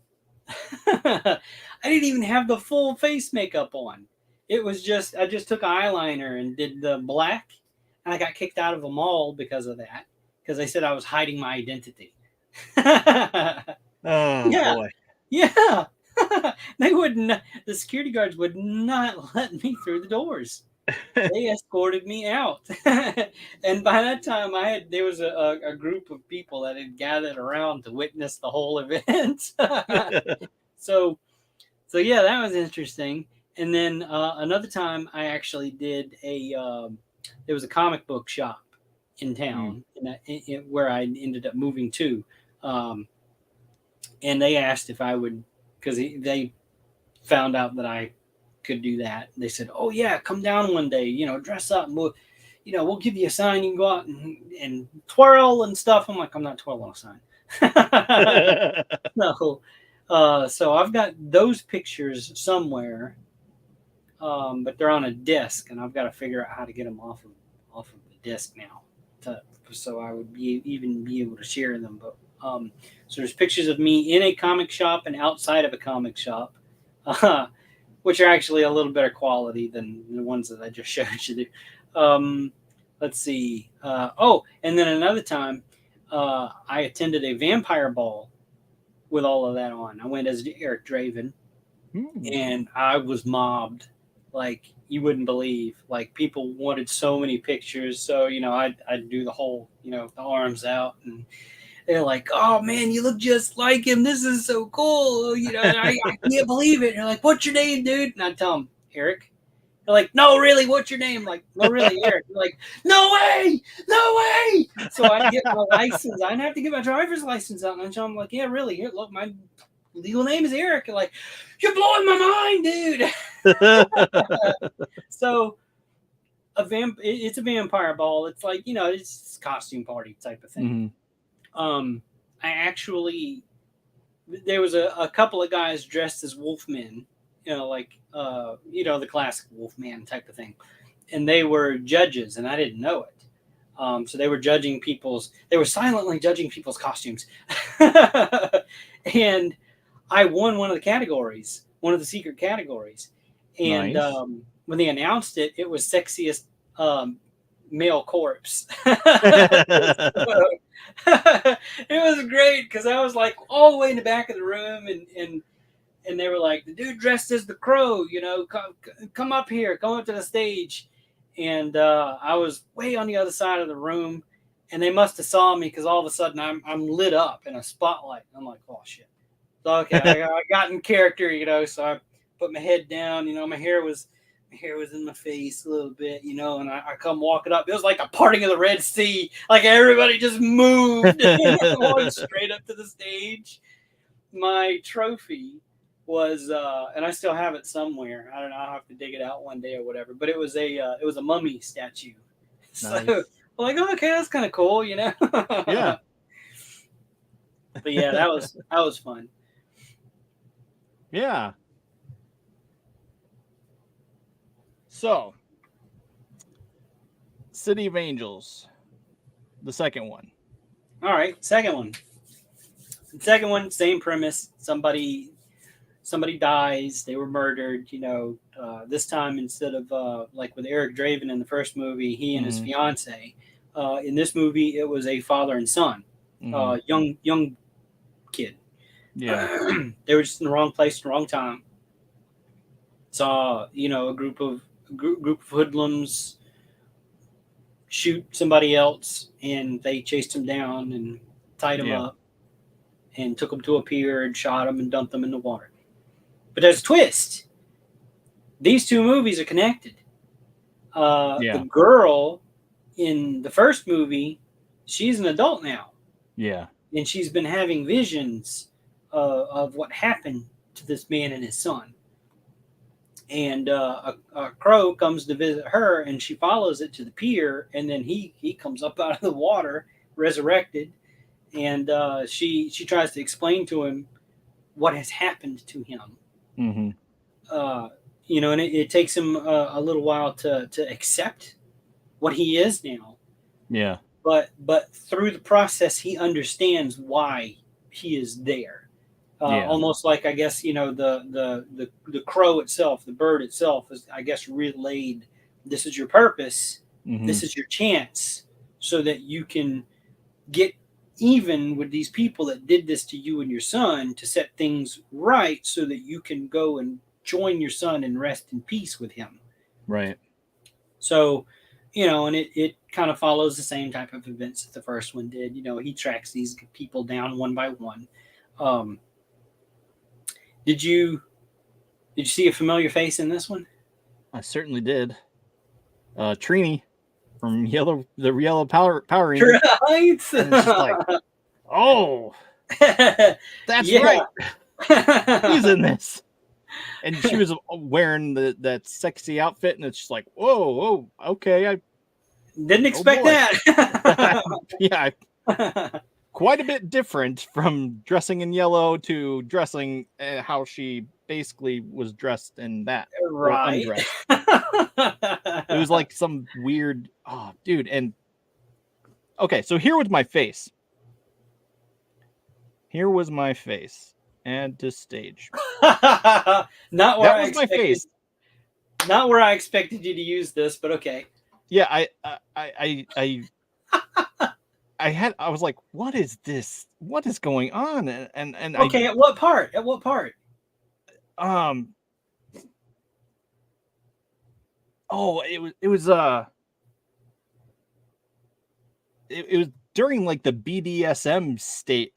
I didn't even have the full face makeup on. It was just I just took eyeliner and did the black, and I got kicked out of a mall because of that because they said I was hiding my identity. Oh Yeah, boy. yeah. They wouldn't. The security guards would not let me through the doors. They escorted me out, and by that time, there was a group of people that had gathered around to witness the whole event. so yeah, that was interesting. And then another time, I actually did there was a comic book shop in Mm. town, where I ended up moving to, um, and they asked if I would, because they found out that I could do that. They said, "Oh yeah, come down one day, dress up, and we'll give you a sign. You can go out and twirl and stuff." I'm like, "I'm not twirling a sign." No. So I've got those pictures somewhere, but they're on a disc, and I've got to figure out how to get them off of the disc now, so I would even be able to share them. But so there's pictures of me in a comic shop and outside of a comic shop, which are actually a little better quality than the ones that I just showed you. Let's see. And then another time, I attended a vampire ball with all of that on. I went as Eric Draven, Mm. and I was mobbed like you wouldn't believe. Like people wanted so many pictures, so I'd do the whole the arms out, and they're like, "Oh man, you look just like him. This is so cool." I can't believe it. And they're like, "What's your name, dude?" And I tell them, "Eric." They're like, "No, really, what's your name?" I'm like, "No, really, Eric." They're like, "No way, no way." So I'd get my license. I'd have to get my driver's license out, and I'd show them, like, "Yeah, really, here, look, my legal name is Eric." And like, "You're blowing my mind, dude." So it's a vampire ball. It's like it's a costume party type of thing. Mhm. I actually there was a couple of guys dressed as wolfmen, like the classic wolfman type of thing, and they were judges, and I didn't know it. So they were silently judging people's costumes, and I won one of the categories, one of the secret categories, and Nice. when they announced it, it was sexiest um, male corpse. It was great because I was like all the way in the back of the room, and they were like, "The dude dressed as the Crow, come up here, come up to the stage," and I was way on the other side of the room, and they must have saw me because all of a sudden I'm lit up in a spotlight. I'm like, "Oh shit!" So okay, I got in character, so I put my head down. My hair was in my face a little bit, and I come walking up. It was like a parting of the Red Sea. Like everybody just moved going straight up to the stage. My trophy was, and I still have it somewhere. I don't know. I'll have to dig it out one day or whatever. But it was a mummy statue. So Nice. I'm like, oh, okay, that's kind of cool. Yeah. But yeah, that was fun. Yeah. So, City of Angels, the second one. All right, second one. Second one, same premise. Somebody dies. They were murdered. This time instead of like with Eric Draven in the first movie, he and his Mhm. fiance. In this movie, it was a father and son, Mhm. young kid. Yeah. They were just in the wrong place, the wrong time. Saw a group of hoodlums shoot somebody else, and they chased him down and tied him Yeah. up and took him to a pier and shot him and dumped him in the water. But there's a twist. These two movies are connected. The Yeah. girl in the first movie, she's an adult now, Yeah. and she's been having visions of what happened to this man and his son. And a crow comes to visit her, and she follows it to the pier, and then he comes up out of the water, resurrected, and she tries to explain to him what has happened to him. Mhm. Uh, and it takes him a little while to accept what he is now. Yeah. But through the process, he understands why he is there. Yeah. Almost like, I guess, the crow itself, the bird itself, is, I guess, relayed. This is your purpose. Mm-hmm. This is your chance, so that you can get even with these people that did this to you and your son, to set things right, so that you can go and join your son and rest in peace with him. Right. So, and it kind of follows the same type of events that the first one did. He tracks these people down one by one. Did you see a familiar face in this one? I certainly did. Trini from the Yellow Power Ranger. Right. And it's just like, oh, that's right. He's in this. And she was wearing that sexy outfit, and it's just like, whoa, okay. I didn't expect that. Yeah. Quite a bit different from dressing in yellow to dressing how she basically was dressed in that. Right. Or undressed. It was like some weird, oh, dude. And okay, so here was my face. And this stage. Not where that was my face. Not where I expected you to use this, but okay. Yeah, I was like, what is this? What is going on? And okay, at what part? At what part? It was during like the BDSM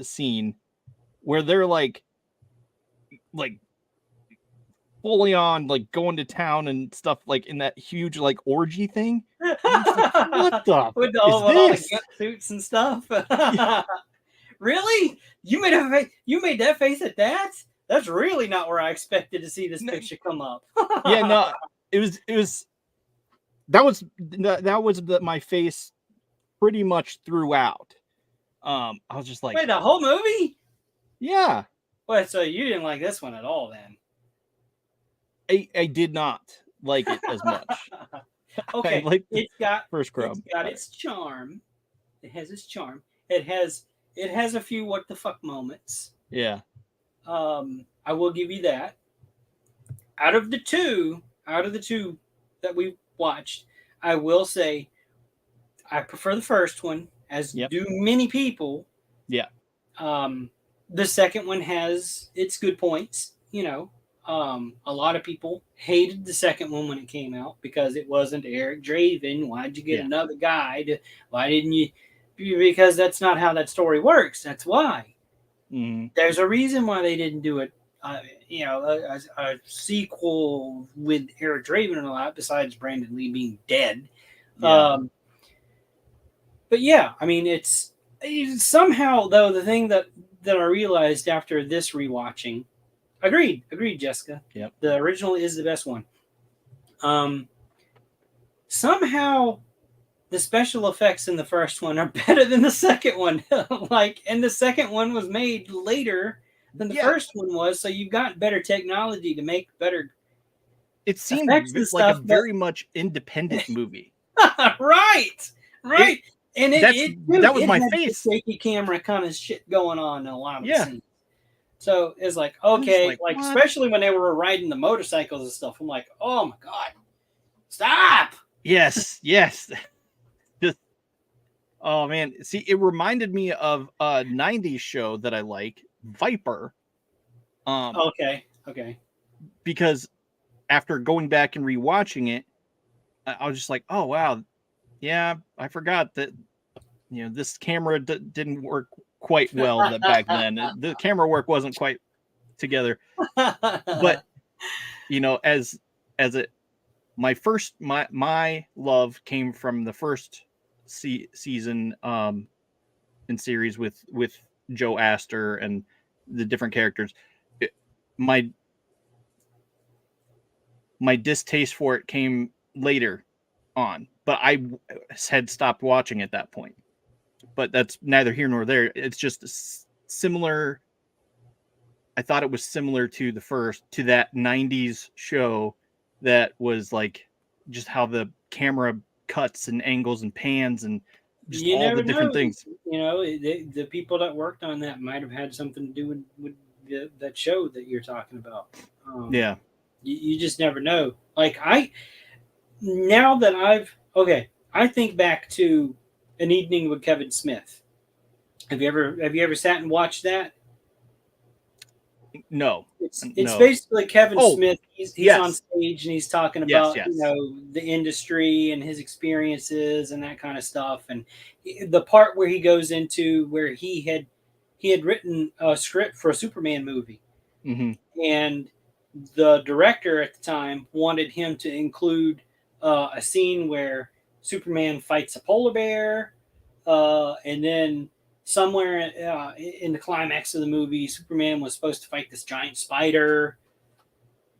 scene where they're like fully on, like going to town and stuff, like in that huge like orgy thing. Like, what the with all the suits and stuff? Yeah. Really? You made that face at that? That's really not where I expected to see this picture come up. Yeah, no, it was that was my face pretty much throughout. I was just like, wait, the whole movie? Yeah. Well, so you didn't like this one at all, then? I did not like it as much. Okay, it's got First Crow. It's got its charm. It has its charm. It has a few what the fuck moments. Yeah. I will give you that. Out of the two that we watched, I will say I prefer the first one, as do many people. Yeah. The second one has its good points. A lot of people hated the second one when it came out because it wasn't Eric Draven. Why'd you get another guy? Why didn't you? Because that's not how that story works. That's why. Mm-hmm. There's a reason why they didn't do it. A sequel with Eric Draven and a lot, besides Brandon Lee being dead. Yeah. But yeah, I mean, it's somehow, though, the thing that I realized after this rewatching. Agreed, Jessica. Yep. The original is the best one. Somehow the special effects in the first one are better than the second one. And the second one was made later than the first one was, so you've got better technology to make better. It seemed like a very much independent movie. Right. And that was my face. Shaky camera kind of shit going on in a lot of the scenes. So it's like, okay, like especially when they were riding the motorcycles and stuff. I'm like, oh my God, stop. Yes. Just, oh man. See, it reminded me of a 90s show that I like, Viper. Okay. Because after going back and rewatching it, I was just like, oh wow. Yeah, I forgot that, this camera didn't work quite well that back then. The camera work wasn't quite together. But my love came from the first season in series with Joe Astor and the different characters. My distaste for it came later on, but I had stopped watching at that point. But that's neither here nor there. It's just similar. I thought it was similar to that 90s show that was like just how the camera cuts and angles and pans and just all the different things. The people that worked on that might have had something to do with that show that you're talking about. Yeah. You just never know. Like now that I think back to An Evening with Kevin Smith. Have you ever sat and watched that? No. It's No. basically Kevin Oh, Smith. He's on yes. stage and he's talking Yes. about Yes. the industry and his experiences and that kind of stuff. And the part where he goes into where he had written a script for a Superman movie, Mm-hmm. and the director at the time wanted him to include a scene where Superman fights a polar bear, and then somewhere in the climax of the movie, Superman was supposed to fight this giant spider.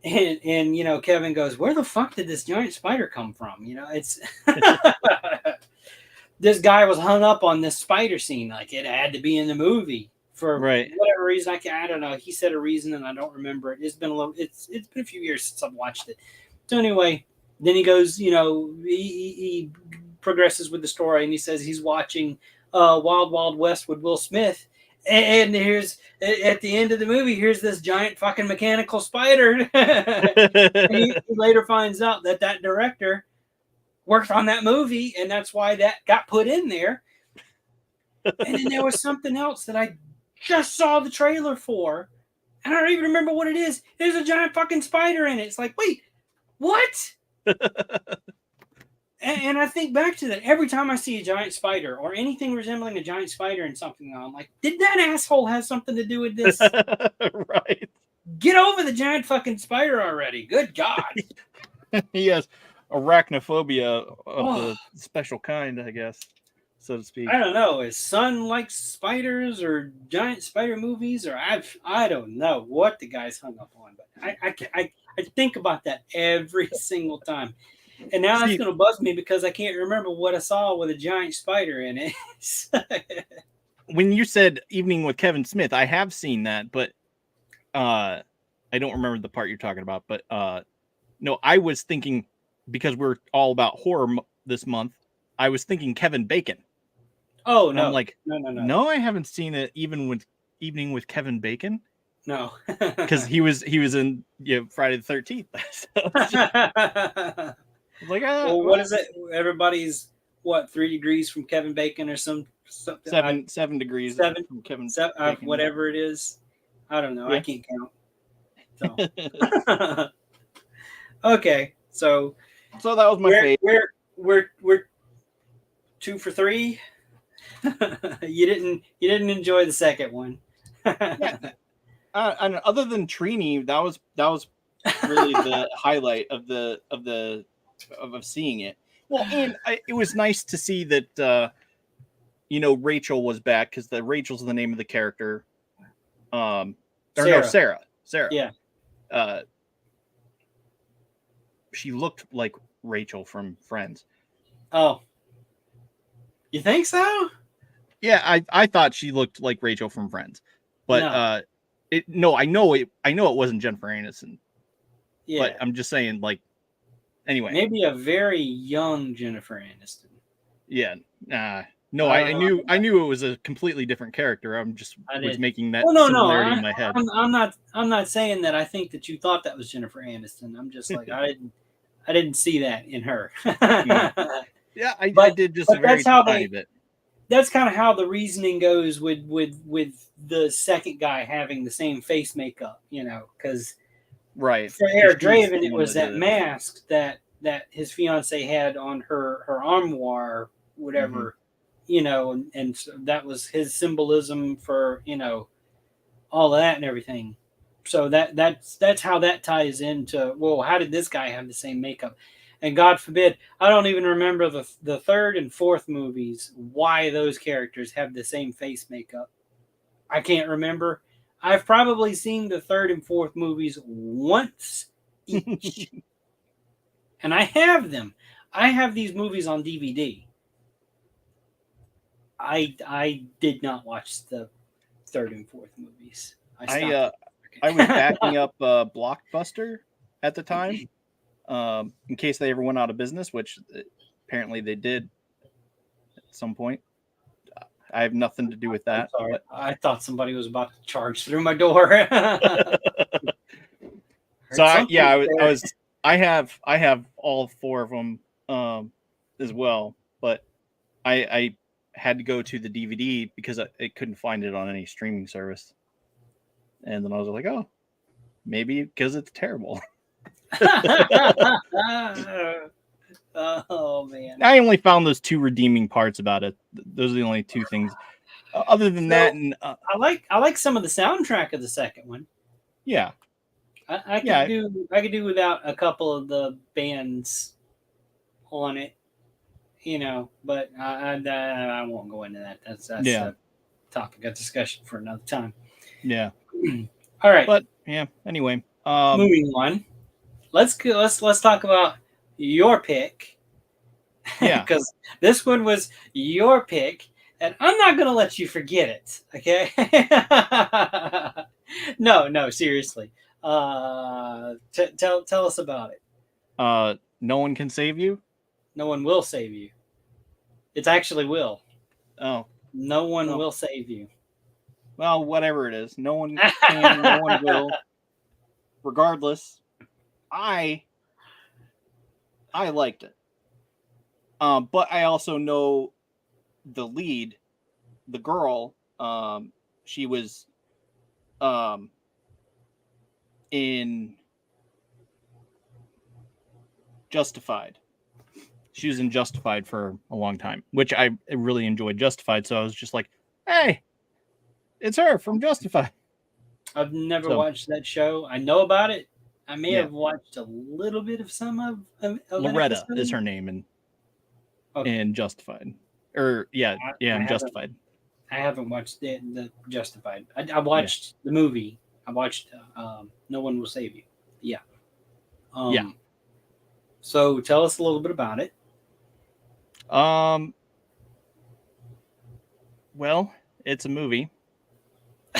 And Kevin goes, "Where the fuck did this giant spider come from?" It's this guy was hung up on this spider scene, like it had to be in the movie for Right. whatever reason. I don't know. He said a reason, and I don't remember it. It's been a few years since I've watched it. So anyway, then he goes, he progresses with the story, and he says he's watching Wild Wild West with Will Smith. And here's at the end of the movie, here's this giant fucking mechanical spider. He later finds out that director worked on that movie, and that's why that got put in there. And then there was something else that I just saw the trailer for, and I don't even remember what it is. There's a giant fucking spider in it. It's like, wait, what? And I think back to that every time I see a giant spider or anything resembling a giant spider in something. I'm like, did that asshole have something to do with this? Right. Get over the giant fucking spider already. Good God. He has arachnophobia of the special kind, I guess, so to speak. I don't know. His son likes spiders or giant spider movies, or I don't know what the guy's hung up on. But I think about that every single time. And now that's going to buzz me because I can't remember what I saw with a giant spider in it. When you said Evening with Kevin Smith, I have seen that, but I don't remember the part you're talking about. But no, I was thinking, because we're all about horror this month, I was thinking Kevin Bacon. Oh, and no. I'm like, no, no, I haven't seen it even with Evening with Kevin Bacon. No. Because he was in Friday the 13th. So like, well, what is it? Everybody's 3 degrees from Kevin Bacon or something. 7 degrees from Kevin Bacon. Whatever it is. I don't know. Yeah. I can't count. So. Okay, so that was my favorite. We're 2 for 3. You didn't enjoy the second one. Yeah. And other than Trini, that was really the highlight of seeing it. Well, and it was nice to see that Rachel was back, because Rachel's the name of the character. Sarah. Yeah. She looked like Rachel from Friends. Oh. You think so? Yeah, I thought she looked like Rachel from Friends. But I know it wasn't Jennifer Aniston. Yeah. But I'm just saying, like, anyway. Maybe a very young Jennifer Aniston. Yeah. No, I knew it was a completely different character. I'm just was making that similarity in my head. I'm not saying that I think that you thought that was Jennifer Aniston. I'm just like, I didn't see that in her. Yeah, I did just a very tiny bit. That's kind of how the reasoning goes with the second guy having the same face makeup, because right, for Eric Draven, it was that mask that his fiance had on her armoire, whatever, and so that was his symbolism for all of that and everything. So that's how that ties into, well, how did this guy have the same makeup? And God forbid, I don't even remember the third and fourth movies, why those characters have the same face makeup. I can't remember. I've probably seen the third and fourth movies once each. And I have them. I have these movies on DVD. I did not watch the third and fourth movies. I was backing up Blockbuster at the time. In case they ever went out of business, which apparently they did at some point. I have nothing to do with that. I'm sorry. But I thought somebody was about to charge through my door. so There. I have all 4 of them as well, but I had to go to the DVD because I couldn't find it on any streaming service, and then I was like, oh, maybe because it's terrible. Oh man! I only found those 2 redeeming parts about it. Those are the only 2 things. Other than that, and I like some of the soundtrack of the second one. yeah, I could do without a couple of the bands on it, but I won't go into that. That's yeah, a topic of discussion for another time. yeah. All right, But yeah, anyway, moving on. Let's talk about your pick. Yeah, because this one was your pick, and I'm not gonna let you forget it. Okay? No, seriously. Tell us about it. no one can save you. No one will save you. It's actually will. Oh, No one will save you. well, whatever it is, no one can, no one will. Regardless, I liked it. But I also know the lead, the girl. She was in Justified. She was in Justified for a long time, which I really enjoyed Justified. So I was just like, hey, it's her from Justified. I've never watched that show. I know about it. I may have watched a little bit of some of Loretta is her name in Justified. Or in Justified. I haven't watched the Justified. I watched the movie. I watched No One Will Save You. Yeah. So tell us a little bit about it. Well, it's a movie.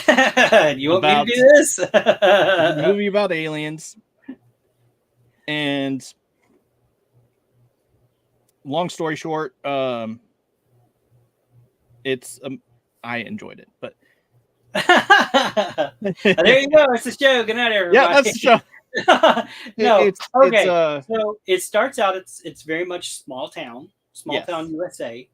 You want me to do this? A movie about aliens. And long story short, it's I enjoyed it, but there you go. It's the show. Good night, everybody. Yeah, that's the show. No, okay. So it starts out. It's very much small town USA.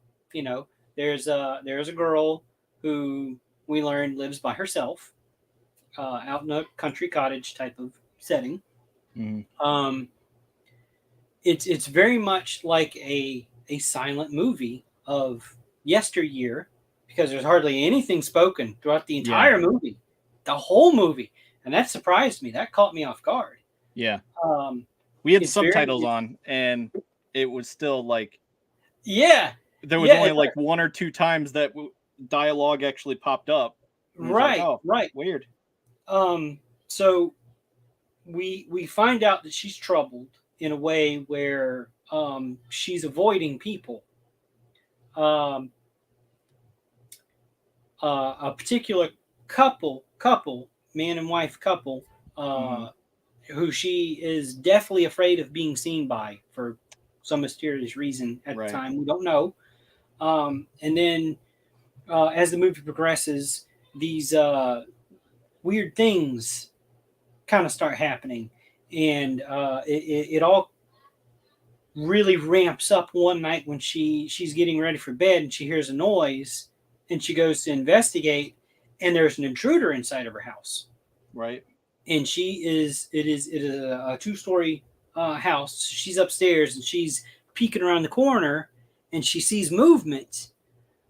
There's a girl who we learn lives by herself, out in a country cottage type of setting. Mm-hmm. It's very much like a silent movie of yesteryear, because there's hardly anything spoken throughout the entire movie, the whole movie, and that surprised me. That caught me off guard. Yeah. We had subtitles on, and it was still like, there was only like 1 or 2 times that dialogue actually popped up. Right. Like, oh, right. Weird. So we find out that she's troubled in a way where she's avoiding people. A particular couple, man and wife couple, who she is deathly afraid of being seen by for some mysterious reason at the time. We don't know. And then as the movie progresses, these weird things kind of start happening. And it all really ramps up one night when she's getting ready for bed and she hears a noise and she goes to investigate, and there's an intruder inside of her house. Right. And it is a 2-story house. She's upstairs and she's peeking around the corner and she sees movement.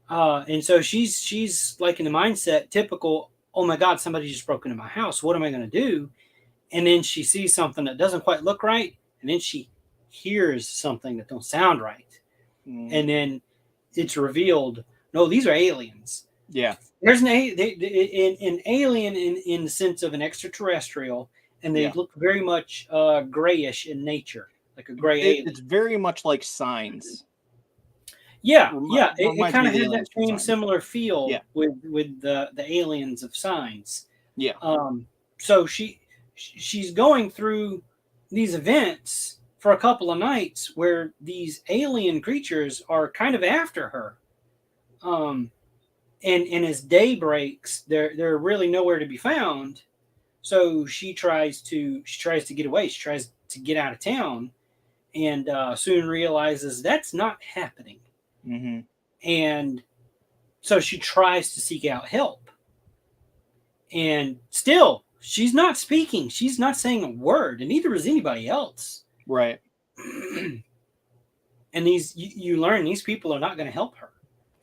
And so she's like in the mindset, typical, oh my God, somebody just broke into my house. What am I going to do? And then she sees something that doesn't quite look right. And then she hears something that don't sound right. And then it's revealed, no, these are aliens. Yeah. There's an alien in the sense of an extraterrestrial, and they look very much grayish in nature, like a gray alien. It's very much like Signs. It kind of has that same similar feel with the aliens of Signs. Yeah. So she's going through these events for a couple of nights where these alien creatures are kind of after her. And as day breaks, they're really nowhere to be found. So she tries to get away. She tries to get out of town, and soon realizes that's not happening. Mm-hmm. And so she tries to seek out help, and still she's not speaking. She's not saying a word, and neither is anybody else. Right. And you learn these people are not going to help her,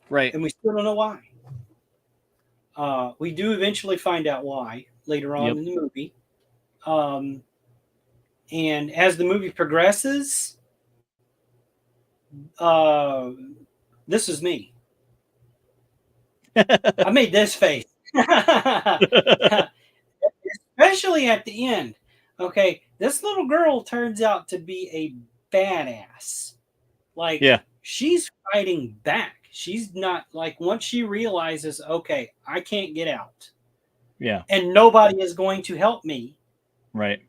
Right. and we still don't know why. We do eventually find out why later on in the movie. And as the movie progresses, uh, this is me. I made this face. Especially at the end. Okay, this little girl turns out to be a badass. Like, Yeah. she's fighting back. She's not like, once she realizes, okay, I can't get out. Yeah. And nobody is going to help me. Right.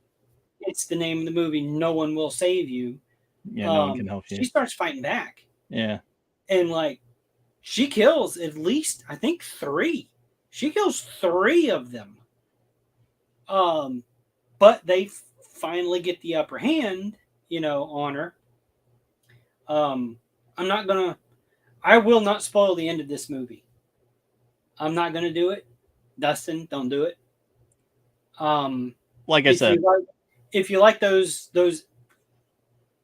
It's the name of the movie. No one will save you. Yeah. No one can help you. She starts fighting back. Yeah. And like, she kills at least, I think, 3. She kills 3 of them. But they finally get the upper hand, on her. I will not spoil the end of this movie. I'm not gonna do it. Dustin, don't do it. Like I said, if you like those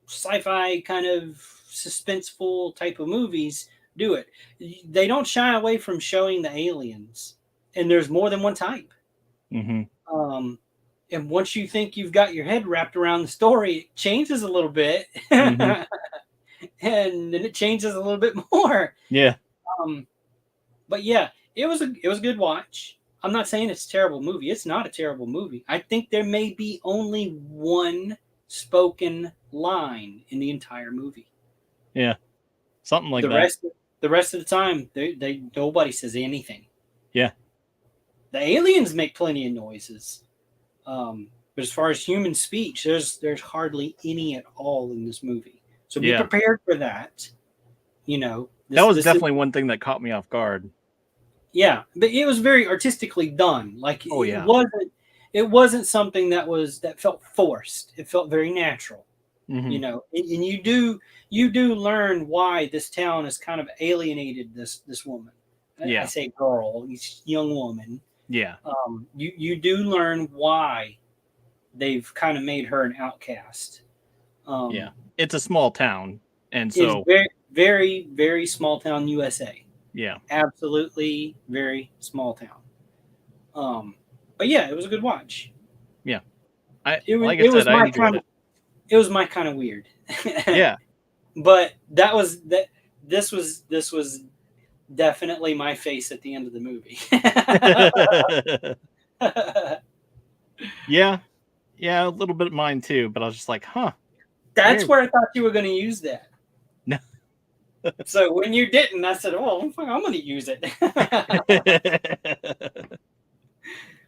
sci-fi kind of suspenseful type of movies, do it. They don't shy away from showing the aliens, and there's more than one type. Mm-hmm. And once you think you've got your head wrapped around the story, it changes a little bit, Mm-hmm. and then it changes a little bit more. Yeah. But yeah, it was a good watch. I'm not saying it's a terrible movie. It's not a terrible movie. I think there may be only one spoken line in the entire movie. Yeah. Something like that. The rest of the time, they nobody says anything. Yeah. The aliens make plenty of noises. But as far as human speech, there's hardly any at all in this movie. So be prepared for that. That was definitely one thing that caught me off guard. Yeah, but it was very artistically done. Like, it wasn't something that felt forced. It felt very natural. Mm-hmm. And you do learn why this town has kind of alienated this woman. I say girl, young woman. Yeah. You do learn why they've kind of made her an outcast. Yeah, it's a small town, and so it's very, very, very small town USA. Yeah, absolutely, very small town. But yeah, it was a good watch. Yeah, it was my kind of weird. Yeah, but this was definitely my face at the end of the movie. yeah, a little bit of mine too, but I was just like, huh. That's where I thought you were going to use that. No. So when you didn't, I said, "Oh, I'm going to use it."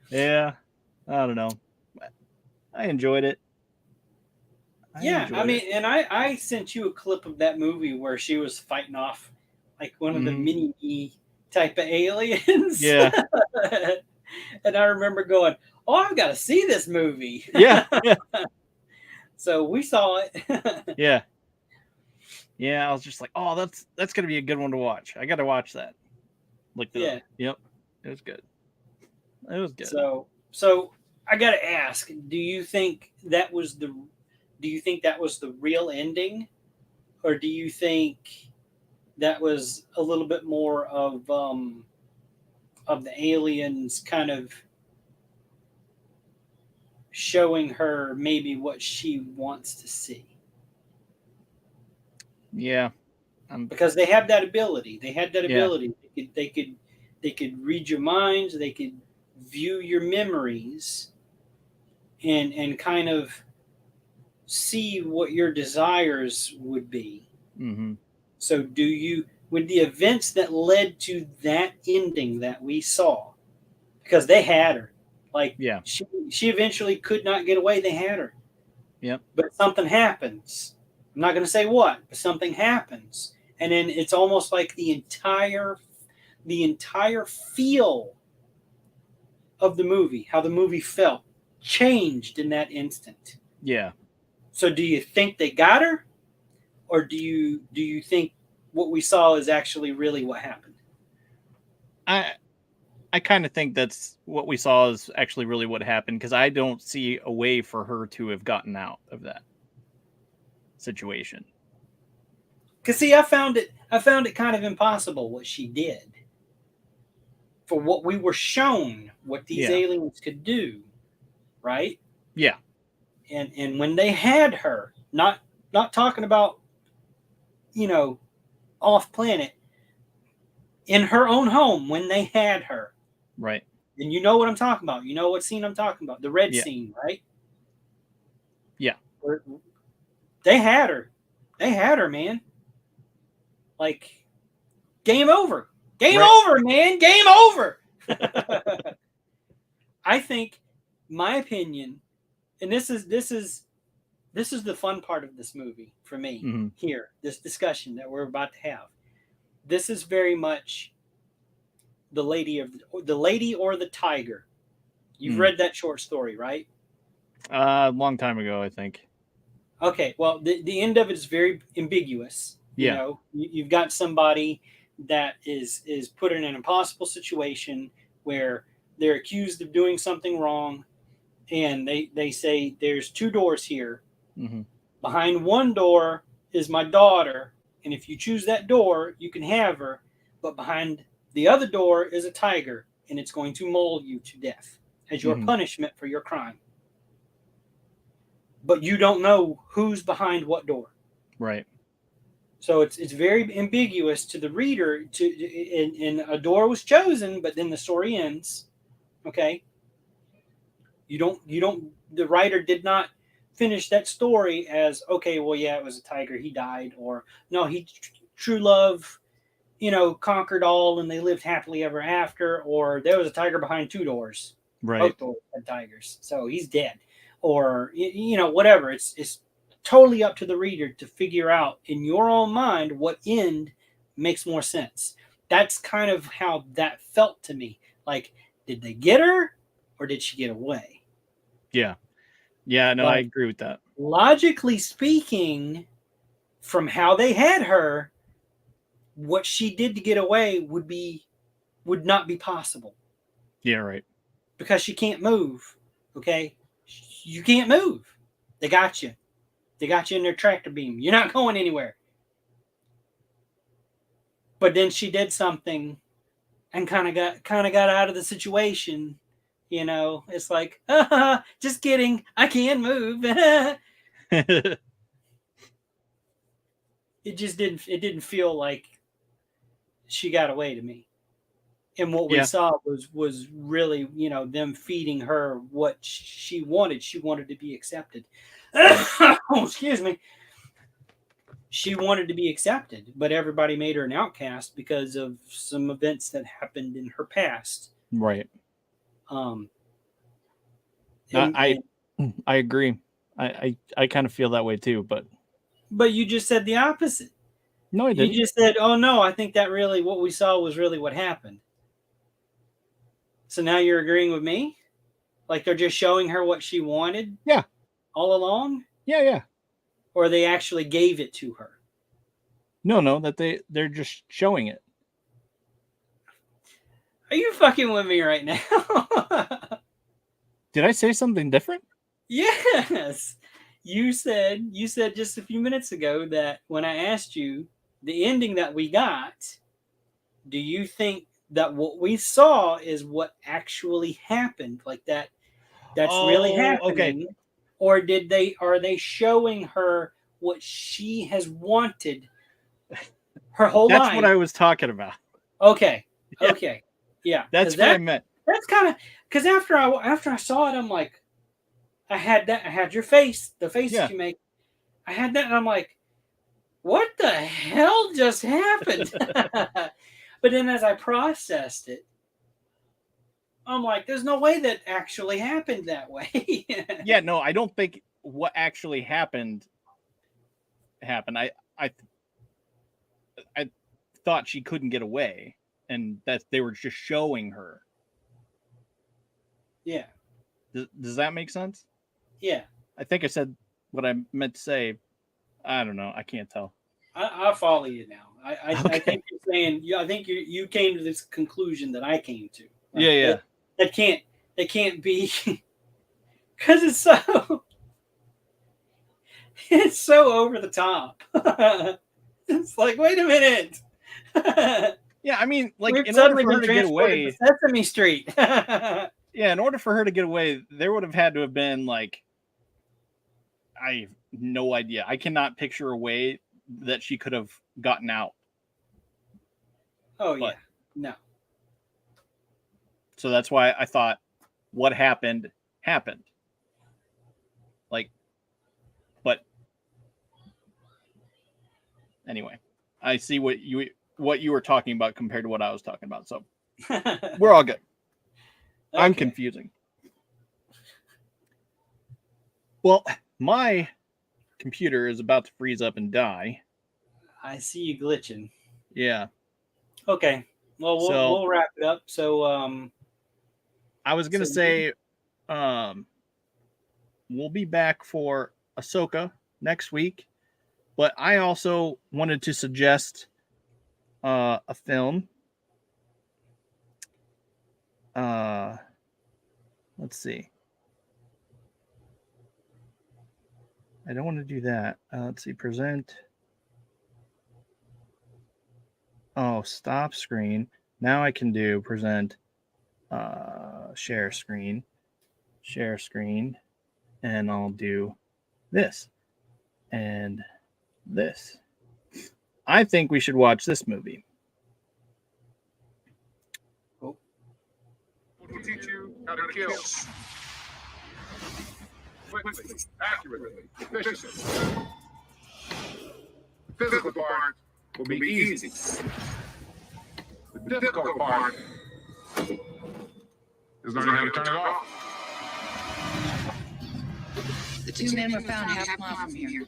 Yeah, I don't know. I enjoyed it. And I sent you a clip of that movie where she was fighting off like one of the mini type of aliens. Yeah. And I remember going, "Oh, I've got to see this movie." Yeah. So we saw it. Yeah. I was just like, "Oh, that's gonna be a good one to watch. I got to watch that." Yep, it was good. It was good. So I got to ask: do you think that was the real ending, or do you think that was a little bit more of the aliens kind of showing her maybe what she wants to see? Yeah, because they have that ability. They had that ability. They could read your minds. They could view your memories, and kind of see what your desires would be. Mm-hmm. So with the events that led to that ending that we saw, because they had her, she eventually could not get away. They had her. Yep. But something happens. I'm not going to say what, but something happens. And then it's almost like the entire the entire feel of the movie, how the movie felt, changed in that instant. Yeah. So do you think they got her, or do you think what we saw is actually really what happened? I kind of think that's what we saw is actually really what happened, because I don't see a way for her to have gotten out of that situation. Because see, I found it kind of impossible what she did for what we were shown what these Yeah. aliens could do, right? Yeah. And when they had her, not talking about, you know, off planet, in her own home when they had her. Right. And you know what I'm talking about. You know what scene I'm talking about. The red Yeah. scene, right? Yeah. Where they had her. They had her, man. Like, game over. Game Right. over, man. Game over. I think, my opinion, and this is the fun part of this movie for me. Mm-hmm. Here, this discussion that we're about to have. This is very much the lady or the tiger. You've read that short story, right? A long time ago, I think. Okay, well, the end of it is very ambiguous. Yeah. You know, you've got somebody that is put in an impossible situation where they're accused of doing something wrong, and they say there's two doors here. Mm-hmm. Behind one door is my daughter, and if you choose that door, you can have her. But behind the other door is a tiger, and it's going to maul you to death as your punishment for your crime. But you don't know who's behind what door. Right. So it's very ambiguous to the reader. And a door was chosen, but then the story ends. Okay. You don't. The writer did not finish that story as, okay, well, yeah, it was a tiger, he died, or no, he true love, conquered all and they lived happily ever after, or there was a tiger behind two doors. Right. Both doors had tigers, so he's dead, or whatever. It's totally up to the reader to figure out in your own mind what end makes more sense. That's kind of how that felt to me. Like, did they get her, or did she get away? Yeah. Yeah, no, But I agree with that. logically speaking, from how they had her, what she did to get away would not be possible. Yeah, right. Because she can't move. Okay? You can't move. They got you. They got you in their tractor beam. You're not going anywhere. But then she did something and kind of got out of the situation. It's like, just kidding. I can move. It just didn't feel like she got away to me. And what we saw was really, them feeding her what she wanted. She wanted to be accepted. Oh, excuse me. She wanted to be accepted, but everybody made her an outcast because of some events that happened in her past. Right. And I agree. I kind of feel that way too, but you just said the opposite. No, I didn't. You just said, "Oh no, I think that really what we saw was really what happened." So now you're agreeing with me? Like they're just showing her what she wanted? Yeah. All along? Yeah. Or they actually gave it to her? No, that they're just showing it. Are you fucking with me right now? Did I say something different? Yes. You said just a few minutes ago that when I asked you the ending that we got, do you think that what we saw is what actually happened? Like that's really happening? Okay. Or are they showing her what she has wanted her whole life? That's what I was talking about. Okay. Yeah. That's what I meant. That's kind of because after I saw it, I'm like, I had your face, the face that you make. I had that, and I'm like, what the hell just happened? But then as I processed it, I'm like, there's no way that actually happened that way. Yeah, no, I don't think what actually happened. I thought she couldn't get away. and that they were just showing her. Yeah. Does that make sense? Yeah. I think I said what I meant to say. I don't know. I can't tell. I follow you now. I Okay. think you're saying. I think you came to this conclusion that I came to. Like, Yeah. That can't be because it's so it's so over the top. It's like, wait a minute. Yeah, I mean, like, We've in order suddenly for her been to get transported to away, Sesame Street. yeah, in order for her to get away, there would have had to have been like, I have no idea. I cannot picture a way that she could have gotten out. Oh yeah, But no. so that's why I thought what happened happened. Like, but anyway, I see what you were talking about compared to what I was talking about. So we're all good. Okay. I'm confusing. Well, my computer is about to freeze up and die. I see you glitching. Yeah. Okay. Well, we'll wrap it up. So I was gonna say, we'll be back for Ahsoka next week, but I also wanted to suggest a film. Let's see. I don't want to do that. Let's see. Present. Oh, stop screen. Now I can do present. Share screen. Share screen. And I'll do this. And this. I think we should watch this movie. Oh. Will teach you how to kill. Quickly, accurately, efficiently. The physical part will be easy. The difficult part is learning how to turn it off. The two men were found half a mile from here.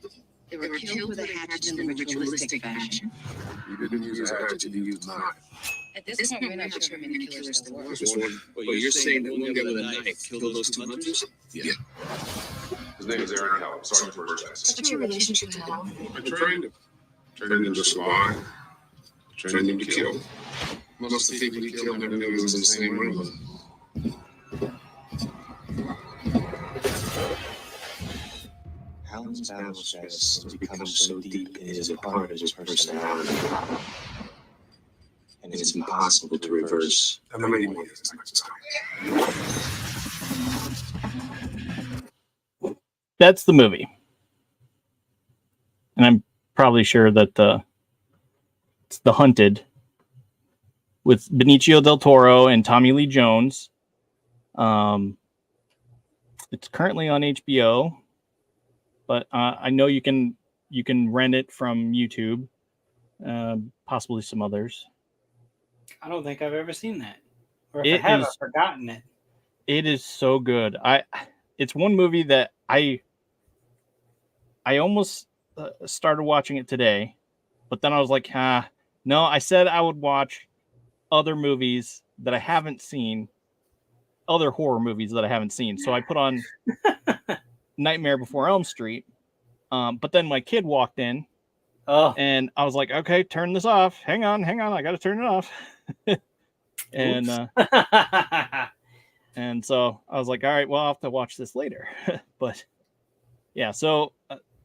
They were killed with a hatchet in the ritualistic fashion. You didn't use a hatchet, you used mine. At this point, we're not sure how many killers there were. Well, you're saying that one guy with a knife killed those two hunters? Yeah. His name is Aaron Howell, Sergeant First Class. What's your relationship to Hal? I trained him. Trained him to survive. Trained him to kill. Most of the people he killed never knew he was in the same room with him. Alan's battle stress has become so deep it is a part of his personality. And it's impossible to reverse. How many more years? That's the movie. And I'm probably sure that it's The Hunted with Benicio del Toro and Tommy Lee Jones. It's currently on HBO, but I know you can rent it from YouTube, possibly some others. I don't think I've ever seen that, or if It I have, is- I've forgotten it. It is so good. It's one movie that I almost started watching it today, but then I was like, no. I said I would watch other movies that I haven't seen, other horror movies that I haven't seen. So I put on Nightmare Before Elm Street, but then my kid walked in, Oh, and I was like, okay, turn this off. Hang on, I got to turn it off. And and so I was like, all right, well, I'll have to watch this later. But yeah, so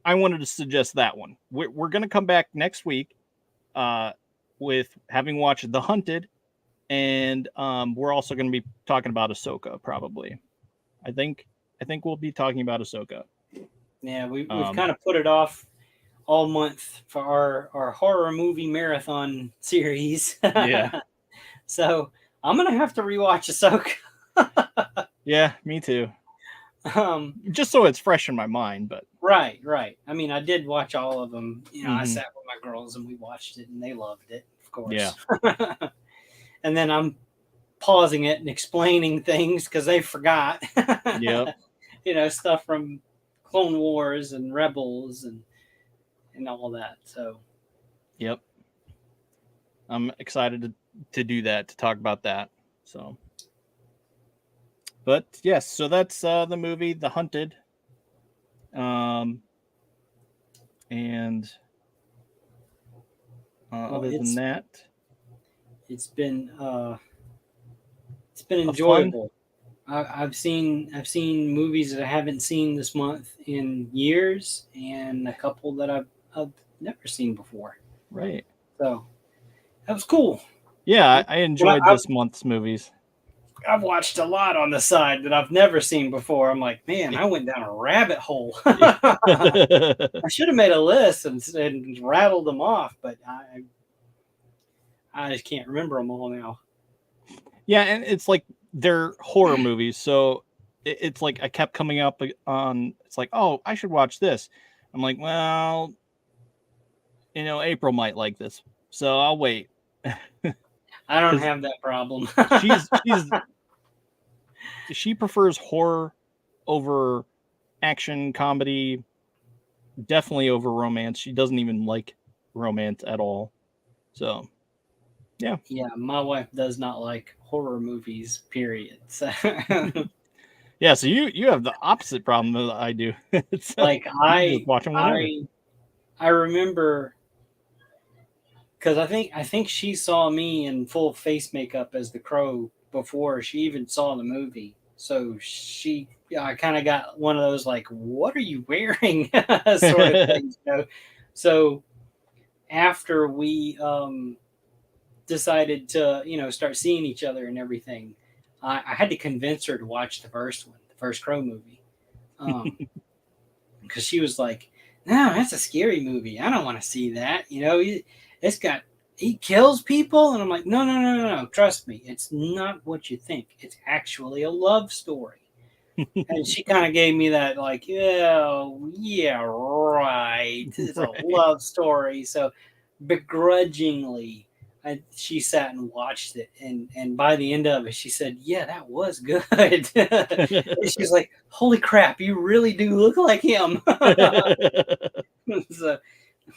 I wanted to suggest that one. We're going to come back next week with having watched The Hunted, and we're also going to be talking about Ahsoka, probably. I think we'll be talking about Ahsoka. yeah, we've kind of put it off all month for our horror movie marathon series. Yeah. So I'm gonna have to rewatch Ahsoka. Yeah, me too. Um, Just so it's fresh in my mind, but right. I mean, I did watch all of them. You know, I Mhm. sat with my girls and we watched it, and they loved it, of course. Yeah. And then I'm pausing it and explaining things because they forgot. Yep. You know, stuff from Clone Wars and Rebels and all that. So Yep. I'm excited to to do that, to talk about that. So, but yes, so that's the movie The Hunted. And other than that, it's been fun. enjoyable. I've seen movies that I haven't seen this month in years, and a couple that I've never seen before. Right. So that was cool. Yeah, I enjoyed this month's movies. I've watched a lot on the side that I've never seen before. I'm like, man, I went down a rabbit hole. I should have made a list and rattled them off, but I just can't remember them all now. Yeah, and it's like they're horror movies, so it's like I kept coming up on. It's like, oh, I should watch this. I'm like, well, April might like this, so I'll wait. I don't have that problem. She prefers horror over action comedy, definitely over romance. She doesn't even like romance at all. So, yeah. Yeah, my wife does not like horror movies, period. So yeah, so you have the opposite problem that I do. Like I watch them whenever. I remember because I think she saw me in full face makeup as the Crow before she even saw the movie. So I kind of got one of those like, "What are you wearing?" sort of things. So after we decided to start seeing each other and everything, I had to convince her to watch the first one, the first Crow movie, because she was like, "No, that's a scary movie. I don't want to see that. He kills people," and I'm like, "No. Trust me, it's not what you think. It's actually a love story." And she kind of gave me that like, yeah, right. It's a love story. So begrudgingly, she sat and watched it, and by the end of it, she said, "Yeah, that was good." And she's like, "Holy crap, you really do look like him." So,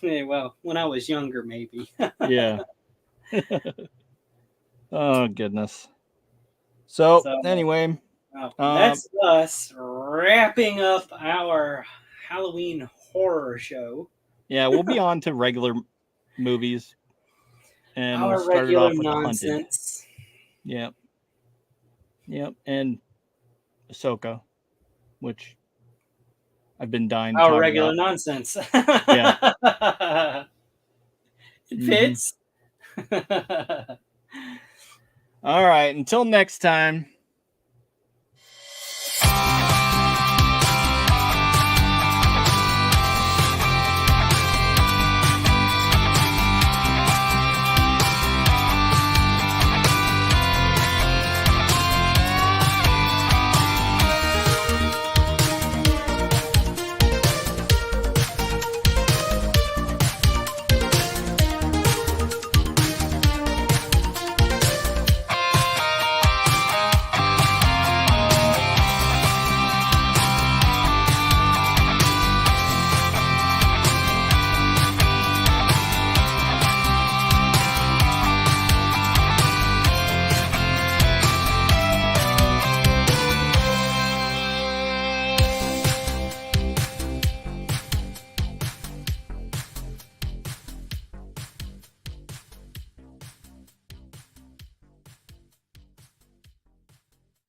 well, when I was younger, maybe. Yeah. Oh goodness. So anyway, that's us wrapping up our Halloween horror show. Yeah, we'll be on to regular movies. And our we'll start regular it off with nonsense. Yep. And Ahsoka, which I've been dying to our talk regular about. nonsense. Yeah. It fits. All right. Until next time.